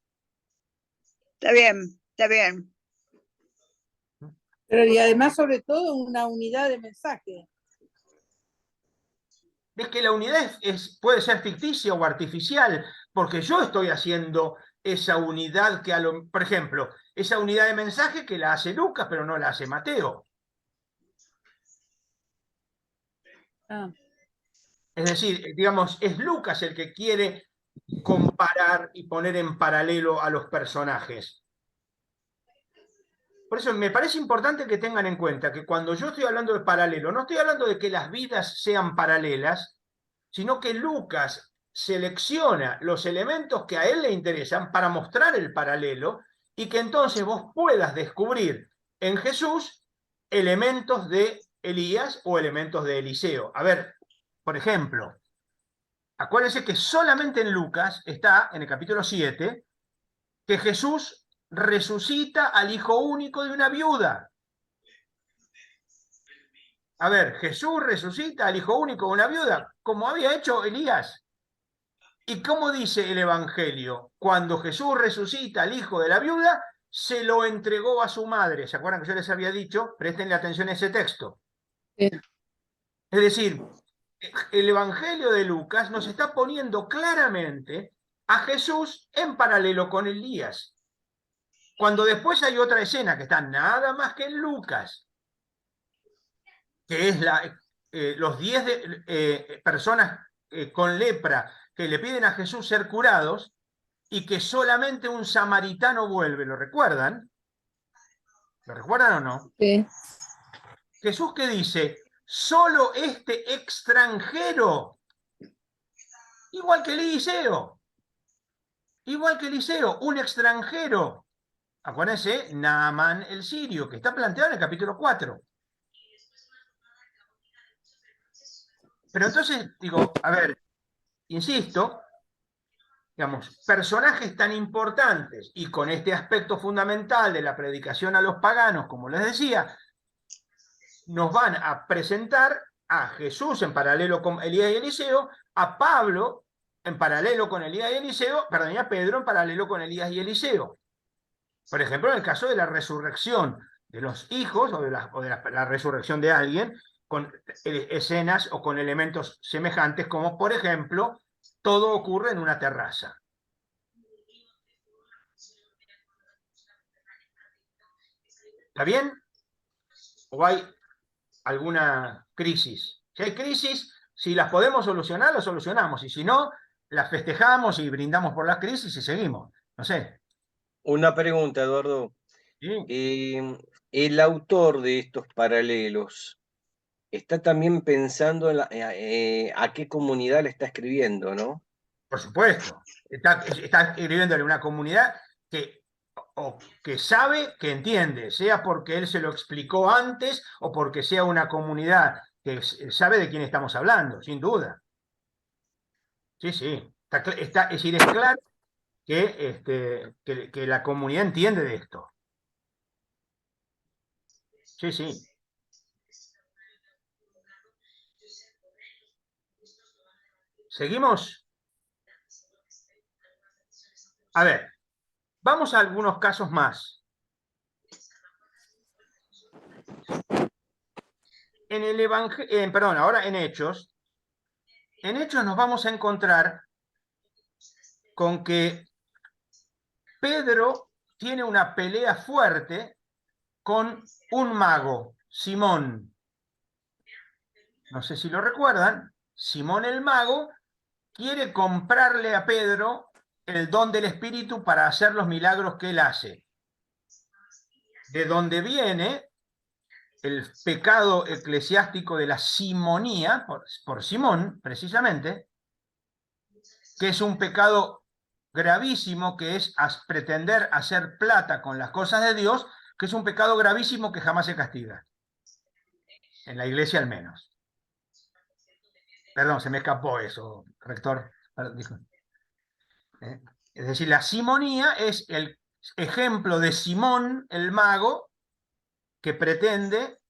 Está bien, está bien. Pero y además, sobre todo, una unidad de mensaje. Es que la unidad puede ser ficticia o artificial, porque yo estoy haciendo esa unidad que, por ejemplo, esa unidad de mensaje que la hace Lucas, pero no la hace Mateo. Ah. Es decir, digamos, es Lucas el que quiere comparar y poner en paralelo a los personajes. Por eso me parece importante que tengan en cuenta que cuando yo estoy hablando de paralelo, no estoy hablando de que las vidas sean paralelas, sino que Lucas selecciona los elementos que a él le interesan para mostrar el paralelo, y que entonces vos puedas descubrir en Jesús elementos de Elías o elementos de Eliseo. A ver, por ejemplo, acuérdense que solamente en Lucas está, en el capítulo 7, que Jesús resucita al hijo único de una viuda. A ver, Jesús resucita al hijo único de una viuda, como había hecho Elías. ¿Y cómo dice el Evangelio? Cuando Jesús resucita al hijo de la viuda, se lo entregó a su madre. ¿Se acuerdan que yo les había dicho? Prestenle atención a ese texto. Sí. Es decir, el Evangelio de Lucas nos está poniendo claramente a Jesús en paralelo con Elías. Cuando después hay otra escena que está nada más que en Lucas, que es los 10 personas con lepra que le piden a Jesús ser curados, y que solamente un samaritano vuelve. ¿Lo recuerdan? ¿Lo recuerdan o no? Sí. Jesús, ¿qué dice? Solo este extranjero, igual que Eliseo, un extranjero. Acuérdense, Naamán el sirio, que está planteado en el capítulo 4. Pero entonces, digo, a ver, insisto, digamos, personajes tan importantes y con este aspecto fundamental de la predicación a los paganos, como les decía, nos van a presentar a Jesús en paralelo con Elías y Eliseo, a Pablo en paralelo con Elías y Eliseo, perdón, y a Pedro en paralelo con Elías y Eliseo. Por ejemplo, en el caso de la resurrección de los hijos o de la resurrección de alguien, con escenas o con elementos semejantes, como por ejemplo, todo ocurre en una terraza. ¿Está bien? ¿O hay alguna crisis? Si hay crisis, si las podemos solucionar, las solucionamos. Y si no, las festejamos y brindamos por las crisis y seguimos. No sé. Una pregunta, Eduardo. ¿Sí? El autor de estos paralelos está también pensando en a qué comunidad le está escribiendo, ¿no? Por supuesto. Está escribiéndole una comunidad que sabe, que entiende, sea porque él se lo explicó antes o porque sea una comunidad que sabe de quién estamos hablando, sin duda. Sí, sí. Es decir, es claro que la comunidad entiende de esto. Sí, sí. ¿Seguimos? A ver, vamos a algunos casos más. En el Evangelio, perdón, ahora en Hechos, en Hechos nos vamos a encontrar con que Pedro tiene una pelea fuerte con un mago, Simón. No sé si lo recuerdan. Simón el mago quiere comprarle a Pedro el don del Espíritu para hacer los milagros que él hace. De donde viene el pecado eclesiástico de la simonía, por Simón, precisamente, que es un pecado gravísimo, que es pretender hacer plata con las cosas de Dios, que es un pecado gravísimo que jamás se castiga. En la iglesia al menos. Perdón, se me escapó eso, rector. Es decir, la simonía es el ejemplo de Simón, el mago, que pretende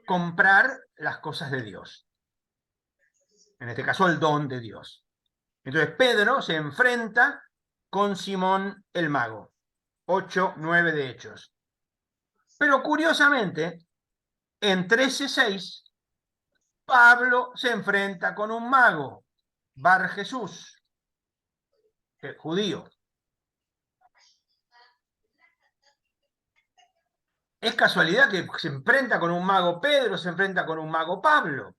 comprar las cosas de Dios. En este caso, el don de Dios. Entonces, Pedro se enfrenta con Simón el mago. 8, 9 de Hechos. Pero curiosamente, en 13:6, Pablo se enfrenta con un mago, Bar Jesús, judío. ¿Es casualidad que se enfrenta con un mago Pedro, se enfrenta con un mago Pablo?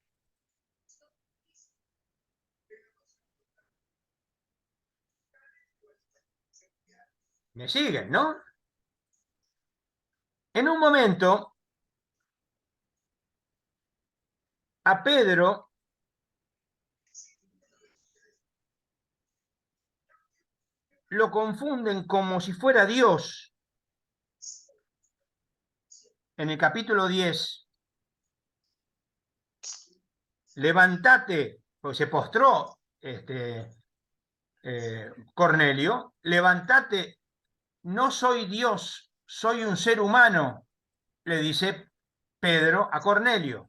¿Me siguen, no? En un momento, a Pedro lo confunden como si fuera Dios. En el capítulo 10, levántate, pues se postró Cornelio, levántate, no soy Dios, soy un ser humano, le dice Pedro a Cornelio.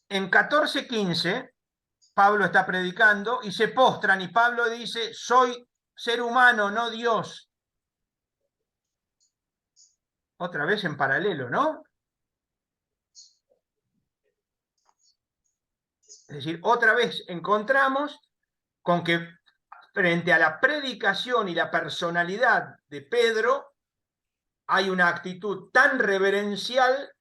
En 14:15, Pablo está predicando y se postran y Pablo dice, soy ser humano, no Dios. Otra vez en paralelo, ¿no? Es decir, otra vez encontramos con que frente a la predicación y la personalidad de Pedro, hay una actitud tan reverencial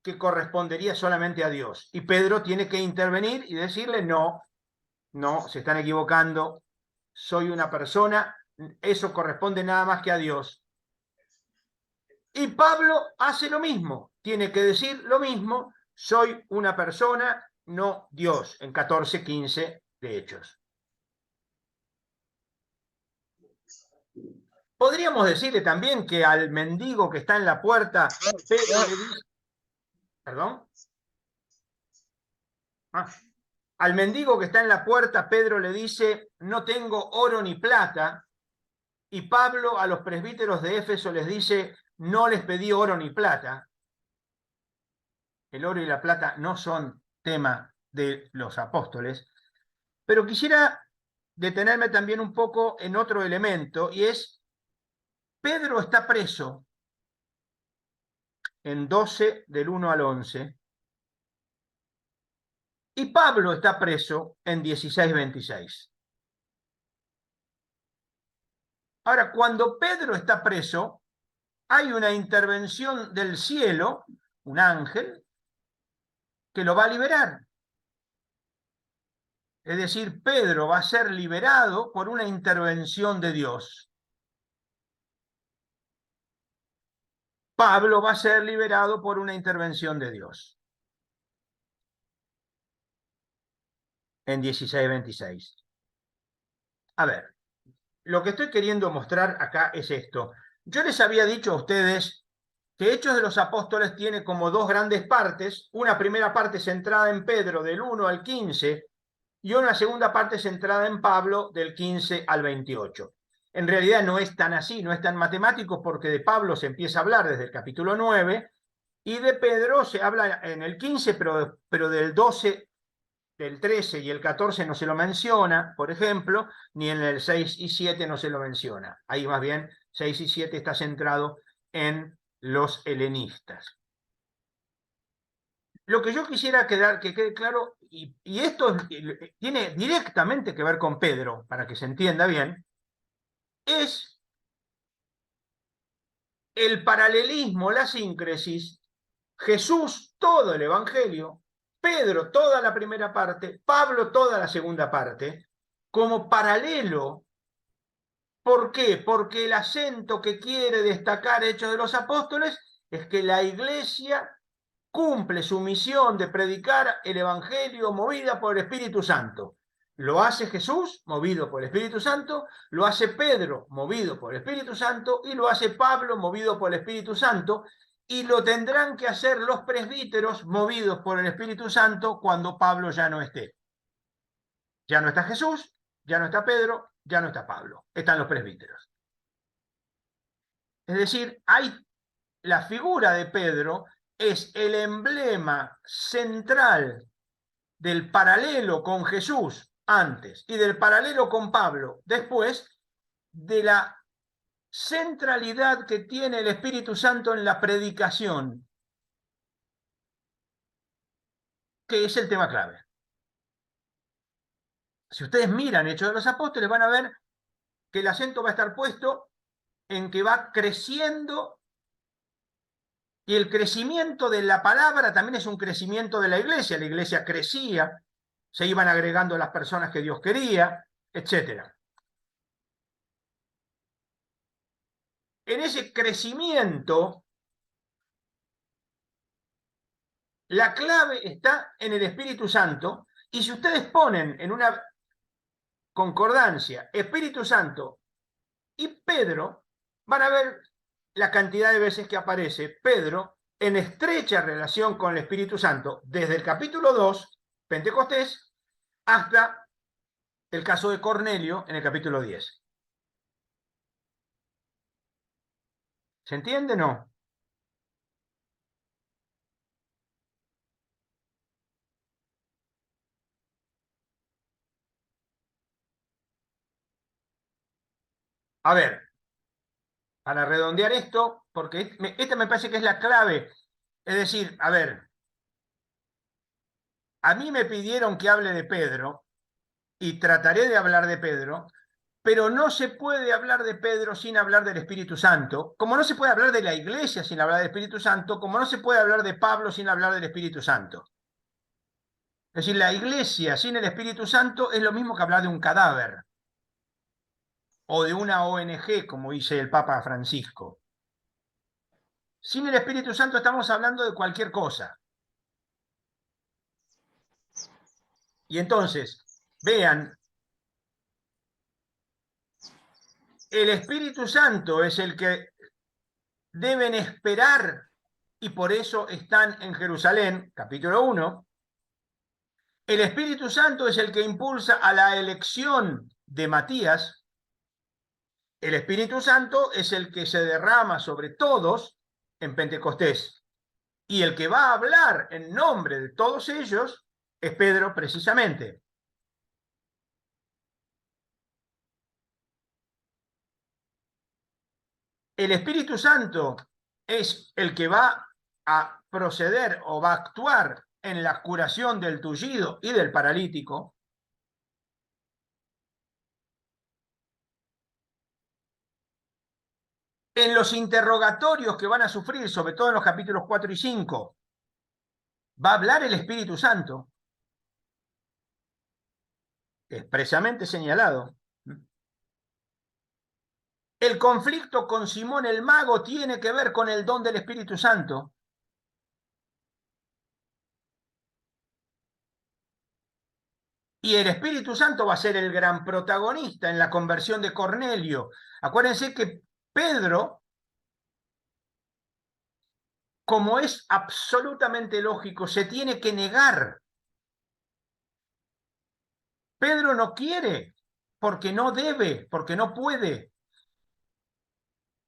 que correspondería solamente a Dios. Y Pedro tiene que intervenir y decirle, no, se están equivocando, soy una persona, eso corresponde nada más que a Dios. Y Pablo hace lo mismo, tiene que decir lo mismo, soy una persona, no Dios, en 14:15 de Hechos. Podríamos decirle también que al mendigo que está en la puerta, Pedro le dice, ¿perdón? Al mendigo que está en la puerta, Pedro le dice, no tengo oro ni plata, y Pablo a los presbíteros de Éfeso les dice, no les pedí oro ni plata. El oro y la plata no son tema de los apóstoles, pero quisiera detenerme también un poco en otro elemento, y es, Pedro está preso en 12 del 1 al 11, y Pablo está preso en 16:26. Ahora, cuando Pedro está preso, hay una intervención del cielo, un ángel, que lo va a liberar. Es decir, Pedro va a ser liberado por una intervención de Dios. Pablo va a ser liberado por una intervención de Dios. En 16:26. A ver, lo que estoy queriendo mostrar acá es esto. Yo les había dicho a ustedes que Hechos de los Apóstoles tiene como dos grandes partes, una primera parte centrada en Pedro del 1 al 15 y una segunda parte centrada en Pablo del 15 al 28. En realidad no es tan así, no es tan matemático, porque de Pablo se empieza a hablar desde el capítulo 9 y de Pedro se habla en el 15, pero del 12, del 13 y el 14 no se lo menciona, por ejemplo, ni en el 6 y 7 no se lo menciona. Ahí más bien 6 y 7 está centrado en los helenistas. lo que yo quisiera que quede claro, y esto tiene directamente que ver con Pedro, para que se entienda bien, es el paralelismo, la síncresis, Jesús todo el Evangelio, Pedro toda la primera parte, Pablo toda la segunda parte, como paralelo. ¿Por qué? Porque el acento que quiere destacar Hechos de los Apóstoles es que la Iglesia cumple su misión de predicar el Evangelio movida por el Espíritu Santo. Lo hace Jesús, movido por el Espíritu Santo, lo hace Pedro, movido por el Espíritu Santo, y lo hace Pablo, movido por el Espíritu Santo, y lo tendrán que hacer los presbíteros, movidos por el Espíritu Santo, cuando Pablo ya no esté. Ya no está Jesús, ya no está Pedro, ya no está Pablo, están los presbíteros. Es decir, la figura de Pedro es el emblema central del paralelo con Jesús antes y del paralelo con Pablo después, de la centralidad que tiene el Espíritu Santo en la predicación, que es el tema clave. Si ustedes miran Hechos de los Apóstoles, van a ver que el acento va a estar puesto en que va creciendo, y el crecimiento de la palabra también es un crecimiento de la iglesia crecía, se iban agregando las personas que Dios quería, etc. En ese crecimiento, la clave está en el Espíritu Santo, y si ustedes ponen en una concordancia Espíritu Santo y Pedro, van a ver la cantidad de veces que aparece Pedro en estrecha relación con el Espíritu Santo, desde el capítulo 2, Pentecostés, hasta el caso de Cornelio en el capítulo 10. ¿Se entiende o no? A ver, para redondear esto, porque esta me parece que es la clave. Es decir, a ver, a mí me pidieron que hable de Pedro, y trataré de hablar de Pedro, pero no se puede hablar de Pedro sin hablar del Espíritu Santo, como no se puede hablar de la iglesia sin hablar del Espíritu Santo, como no se puede hablar de Pablo sin hablar del Espíritu Santo. Es decir, la iglesia sin el Espíritu Santo es lo mismo que hablar de un cadáver, o de una ONG, como dice el Papa Francisco. Sin el Espíritu Santo estamos hablando de cualquier cosa. Y entonces, vean, el Espíritu Santo es el que deben esperar, y por eso están en Jerusalén, capítulo 1. El Espíritu Santo es el que impulsa a la elección de Matías. El Espíritu Santo es el que se derrama sobre todos en Pentecostés. Y el que va a hablar en nombre de todos ellos es Pedro, precisamente. El Espíritu Santo es el que va a proceder o va a actuar en la curación del tullido y del paralítico. En los interrogatorios que van a sufrir, sobre todo en los capítulos 4 y 5, va a hablar el Espíritu Santo, expresamente señalado. El conflicto con Simón el Mago tiene que ver con el don del Espíritu Santo. Y el Espíritu Santo va a ser el gran protagonista en la conversión de Cornelio. Acuérdense que Pedro, como es absolutamente lógico, se tiene que negar. Pedro no quiere, porque no debe, porque no puede.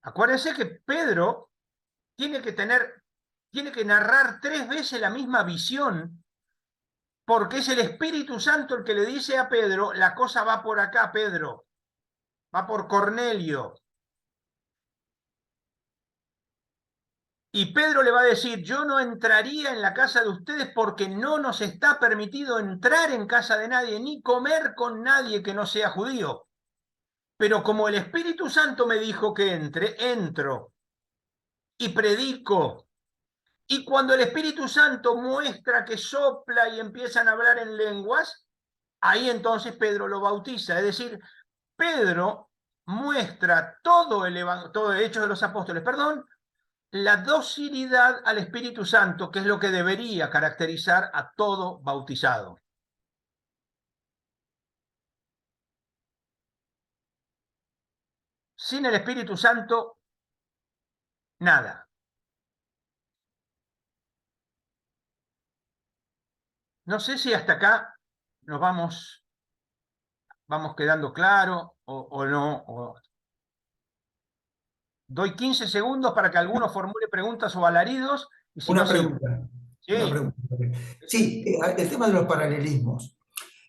Acuérdense que Pedro tiene que narrar 3 veces la misma visión, porque es el Espíritu Santo el que le dice a Pedro, la cosa va por acá, Pedro, va por Cornelio. Y Pedro le va a decir, yo no entraría en la casa de ustedes porque no nos está permitido entrar en casa de nadie, ni comer con nadie que no sea judío. Pero como el Espíritu Santo me dijo que entre, entro y predico. Y cuando el Espíritu Santo muestra que sopla y empiezan a hablar en lenguas, ahí entonces Pedro lo bautiza. Es decir, Pedro muestra todo el Hechos de los Apóstoles, perdón, la docilidad al Espíritu Santo, que es lo que debería caracterizar a todo bautizado. Sin el Espíritu Santo, nada. No sé si hasta acá nos vamos quedando claro o no. Doy 15 segundos para que alguno formule preguntas o alaridos. Y si Una no, sigo. pregunta. Sí, Una pregunta. Sí, el tema de los paralelismos,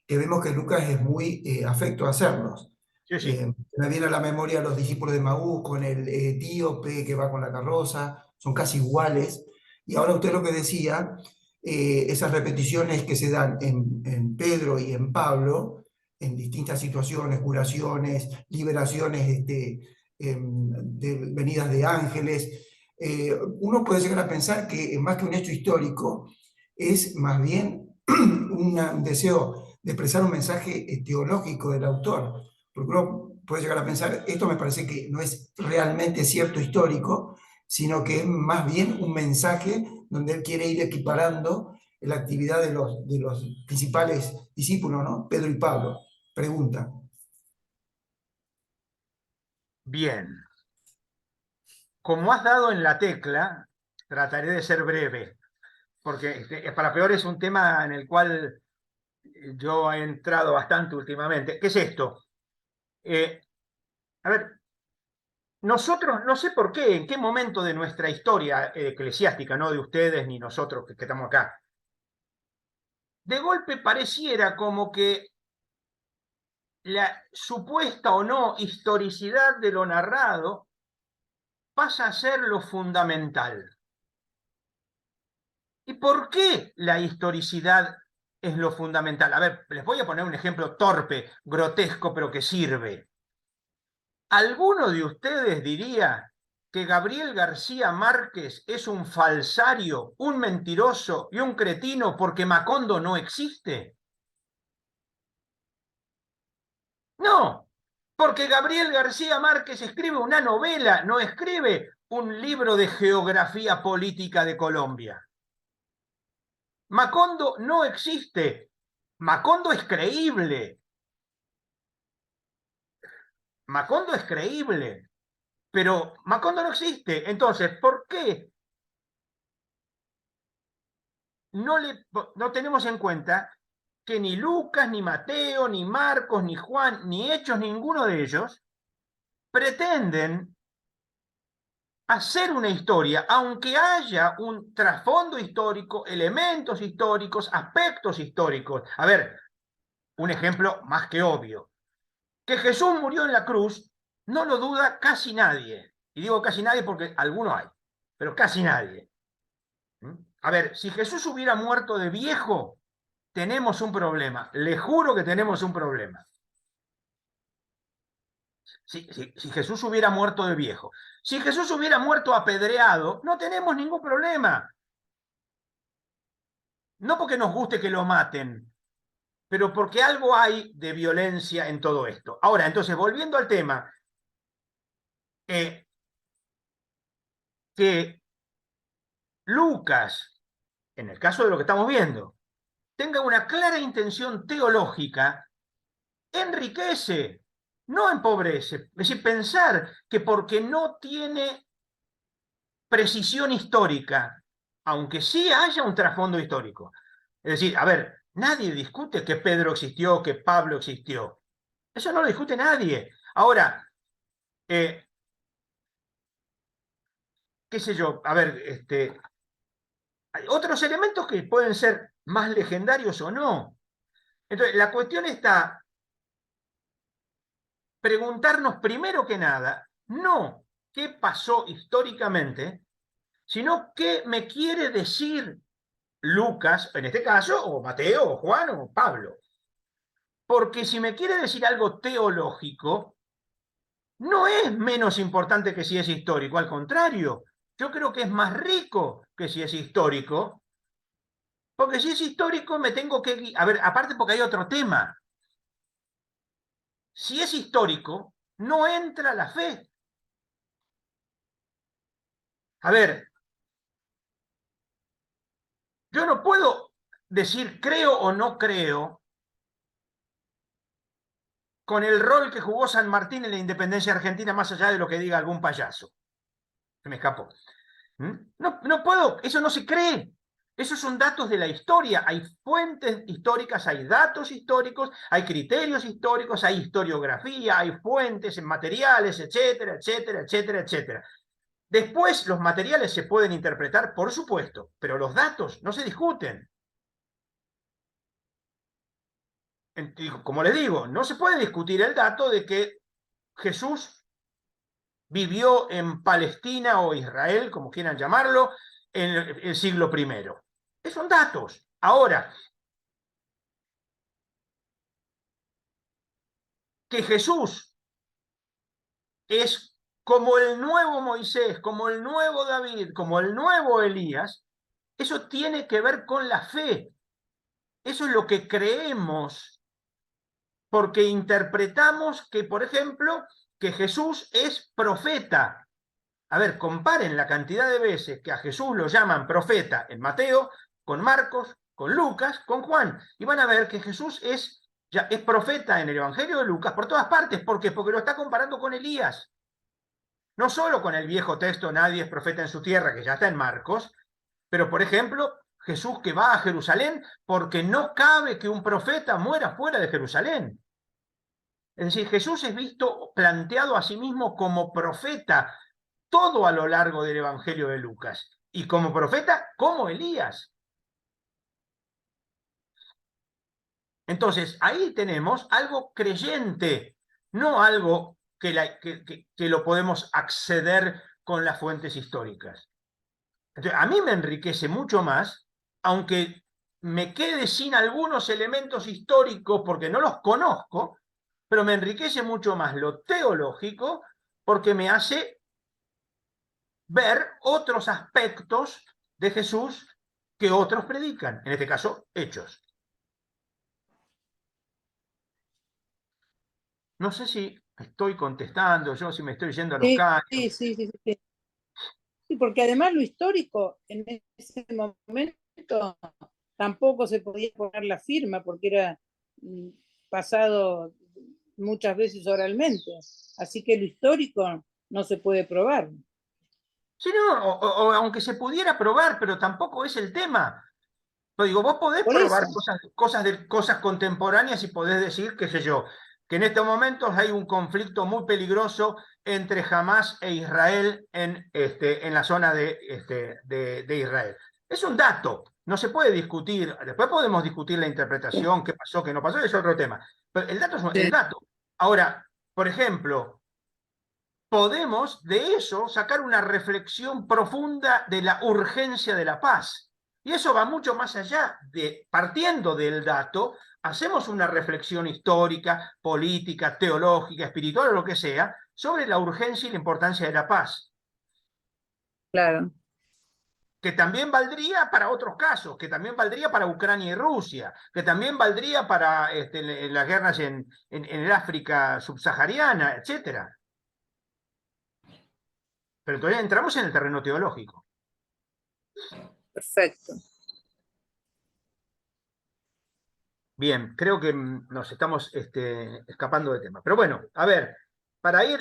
que vemos que Lucas es muy afecto a hacerlos. sí, sí. Me viene a la memoria los discípulos de Maús con el etíope que va con la carroza, son casi iguales. Y ahora usted lo que decía, esas repeticiones que se dan en Pedro y en Pablo, en distintas situaciones, curaciones, liberaciones, venidas de ángeles, uno puede llegar a pensar que más que un hecho histórico, es más bien un deseo de expresar un mensaje teológico del autor, porque uno puede llegar a pensar, esto me parece que no es realmente cierto histórico, sino que es más bien un mensaje donde él quiere ir equiparando la actividad de los principales discípulos, ¿no? Pedro y Pablo. Pregunta. Bien. Como has dado en la tecla, trataré de ser breve, porque para peor es un tema en el cual yo he entrado bastante últimamente. ¿Qué es esto? A ver, nosotros, no sé por qué, en qué momento de nuestra historia eclesiástica, no de ustedes ni nosotros que estamos acá, de golpe pareciera como que la supuesta o no historicidad de lo narrado pasa a ser lo fundamental. ¿Y por qué la historicidad es lo fundamental? A ver, les voy a poner un ejemplo torpe, grotesco, pero que sirve. ¿Alguno de ustedes diría que Gabriel García Márquez es un falsario, un mentiroso y un cretino porque Macondo no existe? No, porque Gabriel García Márquez escribe una novela, no escribe un libro de geografía política de Colombia. Macondo no existe. Macondo es creíble. Macondo es creíble. Pero Macondo no existe. Entonces, ¿por qué no tenemos en cuenta que ni Lucas, ni Mateo, ni Marcos, ni Juan, ni Hechos, ninguno de ellos pretenden hacer una historia, aunque haya un trasfondo histórico, elementos históricos, aspectos históricos? A ver, un ejemplo más que obvio. Que Jesús murió en la cruz, no lo duda casi nadie. Y digo casi nadie porque alguno hay, pero casi nadie. A ver, si Jesús hubiera muerto de viejo, tenemos un problema. Le juro que tenemos un problema. Si Jesús hubiera muerto de viejo. Si Jesús hubiera muerto apedreado, no tenemos ningún problema. No porque nos guste que lo maten, pero porque algo hay de violencia en todo esto. Ahora, entonces, volviendo al tema, que Lucas, en el caso de lo que estamos viendo, tenga una clara intención teológica, enriquece, no empobrece. Es decir, pensar que porque no tiene precisión histórica, aunque sí haya un trasfondo histórico. Es decir, a ver, nadie discute que Pedro existió, que Pablo existió. Eso no lo discute nadie. Ahora, qué sé yo, a ver, hay otros elementos que pueden ser más legendarios o no. Entonces, la cuestión está preguntarnos primero que nada, no qué pasó históricamente, sino qué me quiere decir Lucas, en este caso, o Mateo, o Juan, o Pablo. Porque si me quiere decir algo teológico, no es menos importante que si es histórico, al contrario, yo creo que es más rico que si es histórico, porque si es histórico me tengo que... A ver, aparte porque hay otro tema. Si es histórico, no entra la fe. A ver, yo no puedo decir creo o no creo con el rol que jugó San Martín en la independencia argentina, más allá de lo que diga algún payaso. Se me escapó. No puedo, eso no se cree. Esos son datos de la historia. Hay fuentes históricas, hay datos históricos, hay criterios históricos, hay historiografía, hay fuentes en materiales, etcétera, etcétera, etcétera, etcétera. Después, los materiales se pueden interpretar, por supuesto, pero los datos no se discuten. Como les digo, no se puede discutir el dato de que Jesús vivió en Palestina o Israel, como quieran llamarlo, en el siglo I. Son datos. Ahora, que Jesús es como el nuevo Moisés, como el nuevo David, como el nuevo Elías, eso tiene que ver con la fe. Eso es lo que creemos, porque interpretamos que, por ejemplo, que Jesús es profeta. A ver, comparen la cantidad de veces que a Jesús lo llaman profeta en Mateo, con Marcos, con Lucas, con Juan, y van a ver que Jesús ya es profeta en el Evangelio de Lucas por todas partes. ¿Por qué? Porque lo está comparando con Elías. No solo con el viejo texto, nadie es profeta en su tierra, que ya está en Marcos, pero por ejemplo, Jesús que va a Jerusalén porque no cabe que un profeta muera fuera de Jerusalén. Es decir, Jesús es visto, planteado a sí mismo como profeta todo a lo largo del Evangelio de Lucas. Y como profeta, como Elías. Entonces, ahí tenemos algo creyente, no algo que lo podemos acceder con las fuentes históricas. Entonces, a mí me enriquece mucho más, aunque me quede sin algunos elementos históricos porque no los conozco, pero me enriquece mucho más lo teológico porque me hace ver otros aspectos de Jesús que otros predican, en este caso, hechos. No sé si estoy contestando yo, si me estoy yendo a los caños. Sí. Sí, porque además lo histórico en ese momento tampoco se podía poner la firma porque era pasado muchas veces oralmente. Así que lo histórico no se puede probar. Sí, no, o aunque se pudiera probar, pero tampoco es el tema. Pero digo, vos podés Por probar eso. cosas contemporáneas y podés decir, qué sé yo, que en estos momentos hay un conflicto muy peligroso entre Hamás e Israel en la zona de Israel. Es un dato, no se puede discutir. Después podemos discutir la interpretación, qué pasó, qué no pasó, es otro tema. Pero el dato es el dato. Ahora, por ejemplo, podemos de eso sacar una reflexión profunda de la urgencia de la paz. Y eso va mucho más allá de, partiendo del dato, hacemos una reflexión histórica, política, teológica, espiritual o lo que sea, sobre la urgencia y la importancia de la paz. Claro. Que también valdría para otros casos, que también valdría para Ucrania y Rusia, que también valdría para las guerras en el África subsahariana, etcétera. Pero entonces entramos en el terreno teológico. Perfecto. Bien, creo que nos estamos escapando de tema. Pero bueno, a ver, para ir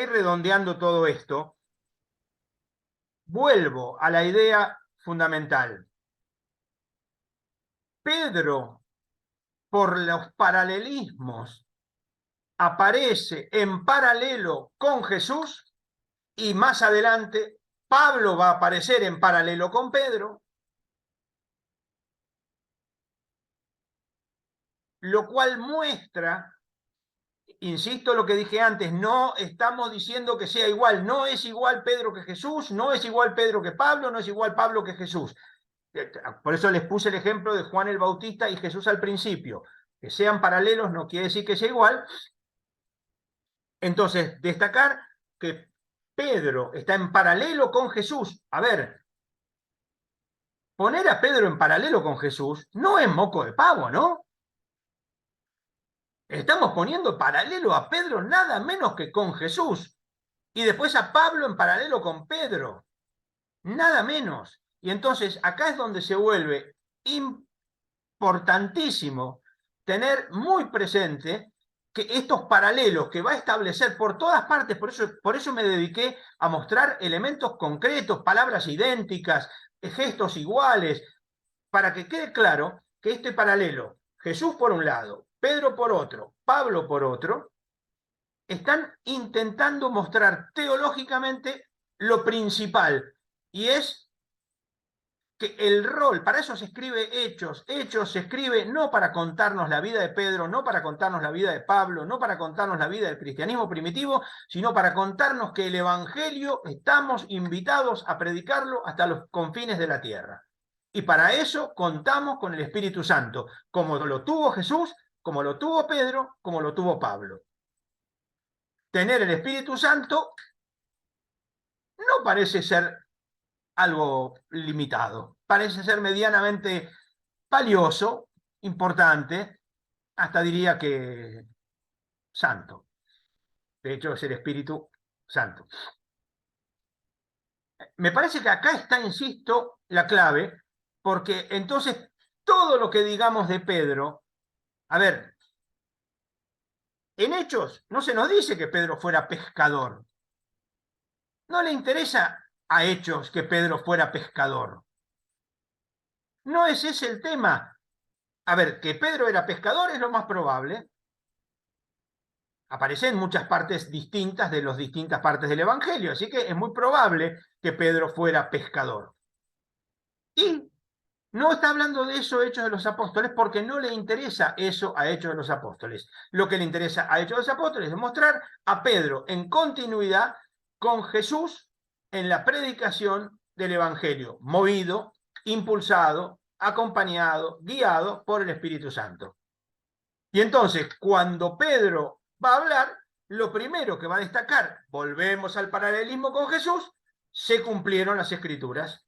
redondeando todo esto, vuelvo a la idea fundamental. Pedro, por los paralelismos, aparece en paralelo con Jesús y más adelante Pablo va a aparecer en paralelo con Pedro, lo cual muestra insisto lo que dije antes, no estamos diciendo que sea igual, no es igual Pedro que Jesús, no es igual Pedro que Pablo, no es igual Pablo que Jesús. Por eso les puse el ejemplo de Juan el Bautista y Jesús al principio. Que sean paralelos no quiere decir que sea igual. Entonces, destacar que Pedro está en paralelo con Jesús. A ver, poner a Pedro en paralelo con Jesús no es moco de pavo, ¿no? Estamos poniendo paralelo a Pedro nada menos que con Jesús. Y después a Pablo en paralelo con Pedro. Nada menos. Y entonces acá es donde se vuelve importantísimo tener muy presente que estos paralelos que va a establecer por todas partes, por eso me dediqué a mostrar elementos concretos, palabras idénticas, gestos iguales, para que quede claro que este paralelo, Jesús por un lado, Pedro por otro, Pablo por otro, están intentando mostrar teológicamente lo principal, y es que el rol, para eso se escribe Hechos se escribe no para contarnos la vida de Pedro, no para contarnos la vida de Pablo, no para contarnos la vida del cristianismo primitivo, sino para contarnos que el Evangelio estamos invitados a predicarlo hasta los confines de la tierra. Y para eso contamos con el Espíritu Santo, como lo tuvo Jesús, como lo tuvo Pedro, como lo tuvo Pablo. Tener el Espíritu Santo no parece ser algo limitado, parece ser medianamente valioso, importante, hasta diría que santo. De hecho, es el Espíritu Santo. Me parece que acá está, insisto, la clave, porque entonces todo lo que digamos de Pedro, a ver, en Hechos no se nos dice que Pedro fuera pescador. No le interesa a Hechos que Pedro fuera pescador. No es ese el tema. A ver, que Pedro era pescador es lo más probable. Aparece en muchas partes distintas de las distintas partes del Evangelio, así que es muy probable que Pedro fuera pescador. Y no está hablando de eso Hechos de los Apóstoles porque no le interesa eso a Hechos de los Apóstoles. Lo que le interesa a Hechos de los Apóstoles es mostrar a Pedro en continuidad con Jesús en la predicación del Evangelio, movido, impulsado, acompañado, guiado por el Espíritu Santo. Y entonces, cuando Pedro va a hablar, lo primero que va a destacar, volvemos al paralelismo con Jesús, se cumplieron las Escrituras.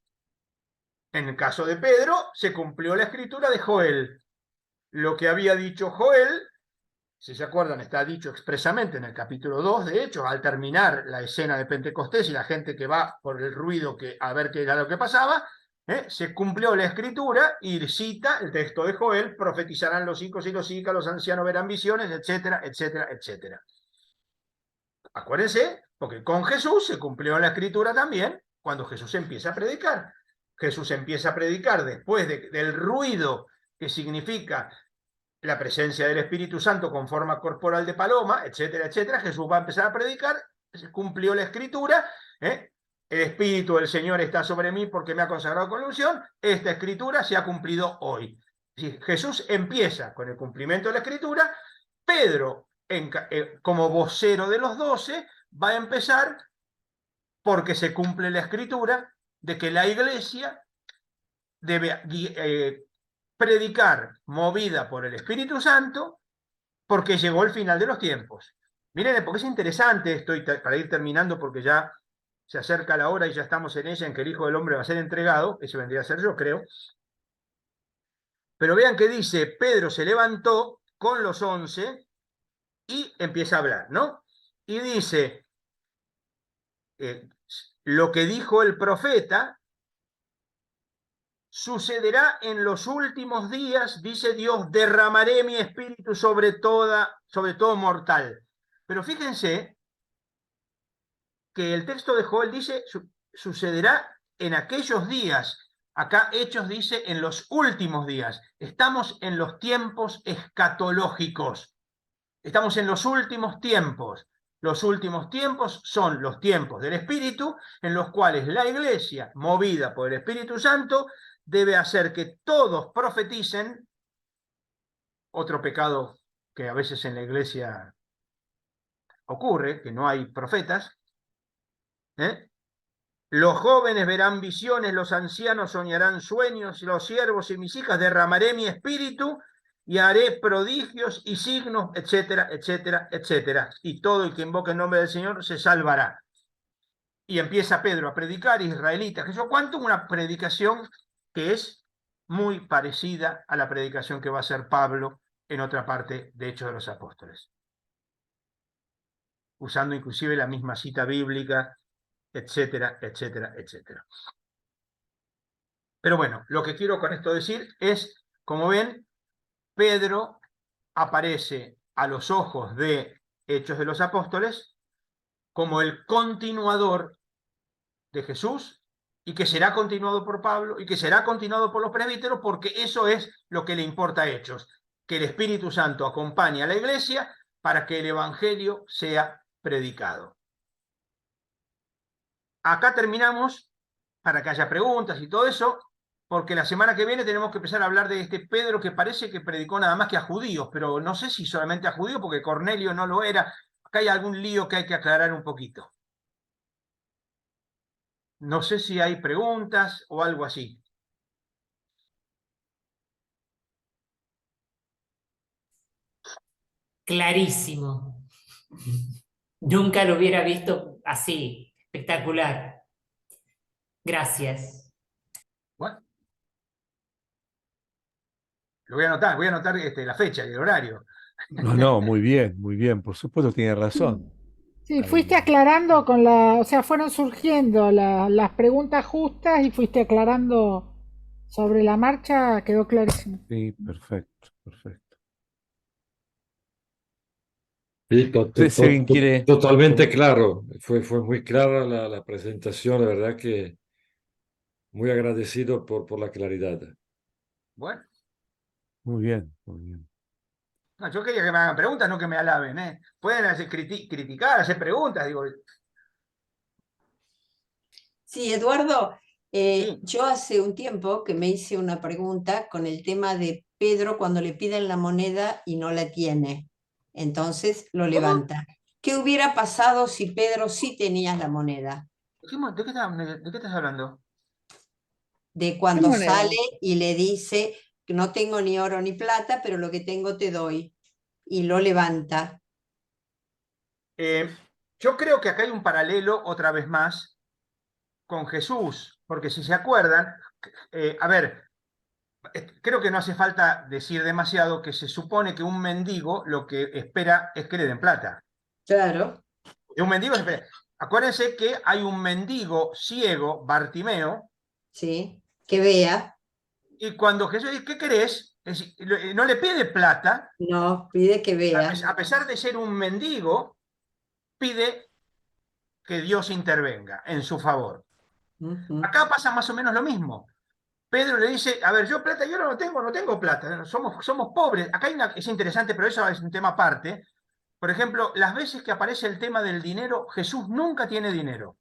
En el caso de Pedro, se cumplió la escritura de Joel. Lo que había dicho Joel, si se acuerdan, está dicho expresamente en el capítulo 2, de hecho, al terminar la escena de Pentecostés y la gente que va por el ruido a ver qué era lo que pasaba, se cumplió la escritura y cita el texto de Joel, profetizarán los hijos y los hijas, los ancianos verán visiones, etcétera, etcétera, etcétera. Acuérdense, porque con Jesús se cumplió la escritura también cuando Jesús empieza a predicar. Jesús empieza a predicar después del ruido que significa la presencia del Espíritu Santo con forma corporal de paloma, etcétera, etcétera. Jesús va a empezar a predicar, se cumplió la escritura, el Espíritu del Señor está sobre mí porque me ha consagrado con la unción. Esta escritura se ha cumplido hoy. Jesús empieza con el cumplimiento de la escritura. Pedro, como vocero de los 12, va a empezar porque se cumple la escritura de que la iglesia debe predicar movida por el Espíritu Santo porque llegó el final de los tiempos. Miren, porque es interesante esto, y para ir terminando porque ya se acerca la hora y ya estamos en ella en que el Hijo del Hombre va a ser entregado, ese vendría a ser yo, creo. Pero vean que dice, Pedro se levantó con los 11 y empieza a hablar, ¿no? Y dice, lo que dijo el profeta sucederá en los últimos días, dice Dios, derramaré mi espíritu sobre todo mortal. Pero fíjense que el texto de Joel dice, sucederá en aquellos días. Acá Hechos dice en los últimos días. Estamos en los tiempos escatológicos. Estamos en los últimos tiempos. Los últimos tiempos son los tiempos del Espíritu, en los cuales la Iglesia, movida por el Espíritu Santo, debe hacer que todos profeticen. Otro pecado que a veces en la Iglesia ocurre, que no hay profetas. Los jóvenes verán visiones, los ancianos soñarán sueños, los siervos y mis hijas derramaré mi espíritu y haré prodigios y signos, etcétera, etcétera, etcétera. Y todo el que invoque el nombre del Señor se salvará. Y empieza Pedro a predicar, israelitas, que yo cuánto, una predicación que es muy parecida a la predicación que va a hacer Pablo en otra parte de Hechos de los Apóstoles, usando inclusive la misma cita bíblica, etcétera, etcétera, etcétera. Pero bueno, lo que quiero con esto decir es, como ven, Pedro aparece a los ojos de Hechos de los Apóstoles como el continuador de Jesús, y que será continuado por Pablo, y que será continuado por los presbíteros, porque eso es lo que le importa a Hechos, que el Espíritu Santo acompañe a la iglesia para que el Evangelio sea predicado. Acá terminamos, para que haya preguntas y todo eso, porque la semana que viene tenemos que empezar a hablar de este Pedro que parece que predicó nada más que a judíos, pero no sé si solamente a judíos, porque Cornelio no lo era. Acá hay algún lío que hay que aclarar un poquito. No sé si hay preguntas o algo así. Clarísimo. Nunca lo hubiera visto así. Espectacular. Gracias. Bueno, lo voy a anotar la fecha y el horario. No, muy bien, por supuesto tiene razón. Sí, fuiste aclarando con o sea, fueron surgiendo las preguntas justas y fuiste aclarando sobre la marcha, quedó clarísimo. Sí, perfecto, perfecto. Sí, Si alguien quiere... totalmente claro. Fue muy clara la presentación, la verdad que muy agradecido por la claridad. Bueno, Muy bien, muy bien. no, yo quería que me hagan preguntas, no que me alaben. Pueden criticar, hacer preguntas, digo. Sí, Eduardo, Sí. yo hace un tiempo que me hice una pregunta con el tema de Pedro cuando le piden la moneda y no la tiene. Entonces lo levanta. ¿Qué hubiera pasado si Pedro sí tenía la moneda? ¿De qué estás hablando? De cuando moneda? sale y le dice que no tengo ni oro ni plata, pero lo que tengo te doy. Y lo levanta. Yo creo que acá hay un paralelo, otra vez más, con Jesús, porque si se acuerdan, a ver, creo que no hace falta decir demasiado que se supone que un mendigo lo que espera es que le den plata. Claro. De un mendigo se espera. Acuérdense que hay un mendigo ciego, Bartimeo. Sí, que vea. Y cuando Jesús dice, ¿qué querés? No le pide plata. No, pide que vea. A pesar de ser un mendigo, pide que Dios intervenga en su favor. Acá pasa más o menos lo mismo. Pedro le dice, a ver, yo plata, yo no tengo plata, somos pobres. Acá es interesante, pero eso es un tema aparte. Por ejemplo, las veces que aparece el tema del dinero, Jesús nunca tiene dinero.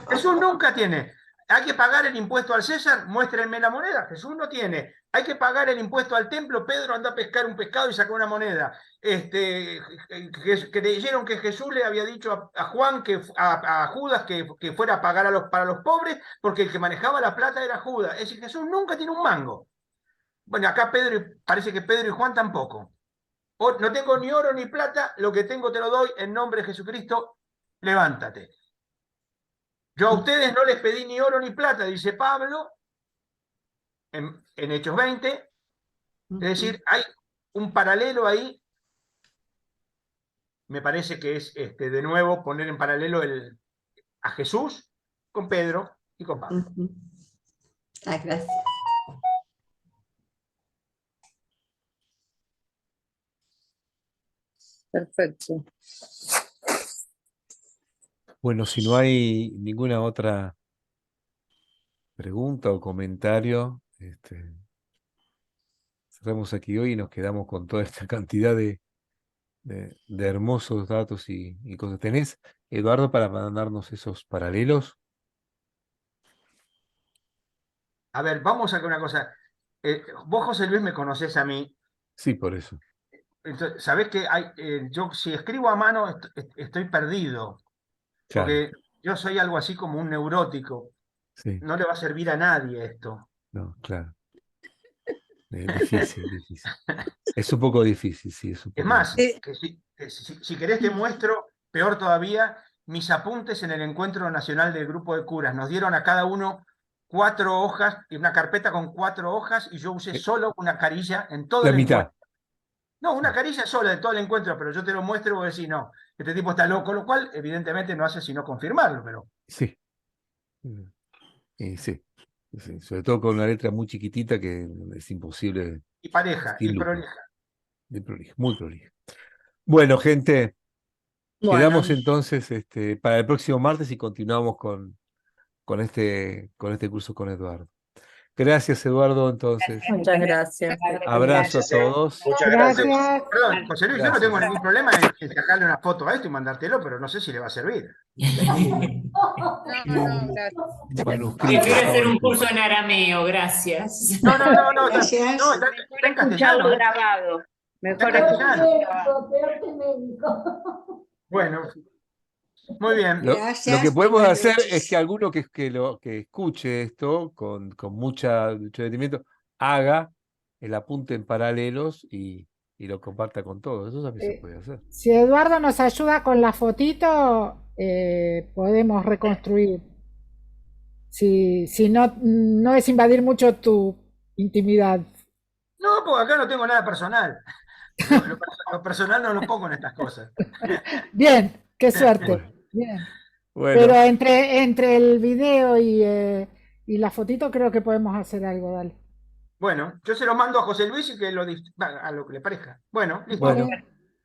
Jesús nunca tiene. Hay que pagar el impuesto al César, muéstrenme la moneda. Jesús no tiene. Hay que pagar el impuesto al templo. Pedro anda a pescar un pescado y saca una moneda. Creyeron que Jesús le había dicho a Juan, a Judas, que fuera a pagar para los pobres, porque el que manejaba la plata era Judas. Es decir, Jesús nunca tiene un mango. Bueno, acá parece que Pedro y Juan tampoco. No tengo ni oro ni plata, lo que tengo te lo doy en nombre de Jesucristo, levántate. Yo a ustedes no les pedí ni oro ni plata, dice Pablo en Hechos 20. Es decir, hay un paralelo ahí. Me parece que es de nuevo poner en paralelo a Jesús con Pedro y con Pablo. Gracias. Perfecto. Bueno, si no hay ninguna otra pregunta o comentario, cerramos aquí hoy y nos quedamos con toda esta cantidad de hermosos datos y cosas. ¿Tenés, Eduardo, para mandarnos esos paralelos? A ver, vamos a hacer una cosa. Vos, José Luis, me conocés a mí. Sí, por eso. Entonces, ¿sabés que yo si escribo a mano estoy perdido? Claro, Porque yo soy algo así como un neurótico. sí, No le va a servir a nadie esto. no, claro. Difícil, difícil. Es un poco difícil, sí, es un Es poco más, difícil. que si querés te muestro, peor todavía, mis apuntes en el Encuentro Nacional del Grupo de Curas. Nos dieron a cada uno 4 hojas, y una carpeta con 4 hojas, y yo usé solo una carilla en todo La el mitad. encuentro. No, una carilla sola de todo el encuentro, pero yo te lo muestro y vos decís, no, este tipo está loco, lo cual evidentemente no hace sino confirmarlo, pero... Sí. Sí. Sí, sobre todo con una letra muy chiquitita que es imposible. Y pareja, Sin y lupa. prolija. Muy prolija. Bueno, gente, Bueno, quedamos entonces para el próximo martes y continuamos con este curso con Eduardo. Gracias, Eduardo, entonces. Muchas gracias. Abrazo a todos. Muchas gracias. Gracias. Perdón, José Luis, yo no Gracias. tengo ningún problema en sacarle una foto a esto y mandártelo, pero no sé si le va a servir. no, gracias. Manuscrito. Prefiero hacer un curso en arameo, gracias. No, Gracias. está en castellano. grabado. Mejor Está en escucharlo castellano. grabado. Bueno, muy bien. Lo Gracias, que podemos buenas hacer noches. es que alguno que escuche esto con mucho detenimiento haga el apunte en paralelos y lo comparta con todos. Eso también se puede hacer. Si Eduardo nos ayuda con la fotito, podemos reconstruir. Si no es invadir mucho tu intimidad. No, porque acá no tengo nada personal. Lo personal no lo pongo en estas cosas. Bien, qué suerte. Bueno. Bien. Bueno, Pero entre el video y la fotito creo que podemos hacer algo, dale. Bueno, yo se lo mando a José Luis y que a lo que le parezca. Bueno, listo. bueno,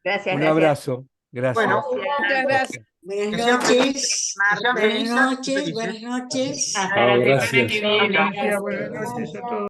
Gracias, un gracias. abrazo. Gracias. Bueno, Muchas gracias. Buenas Que sean noches. felices, que sean Buenas felices, noches. felices. Buenas noches. Hasta la semana gracias. que viene. Buenas noches a todos.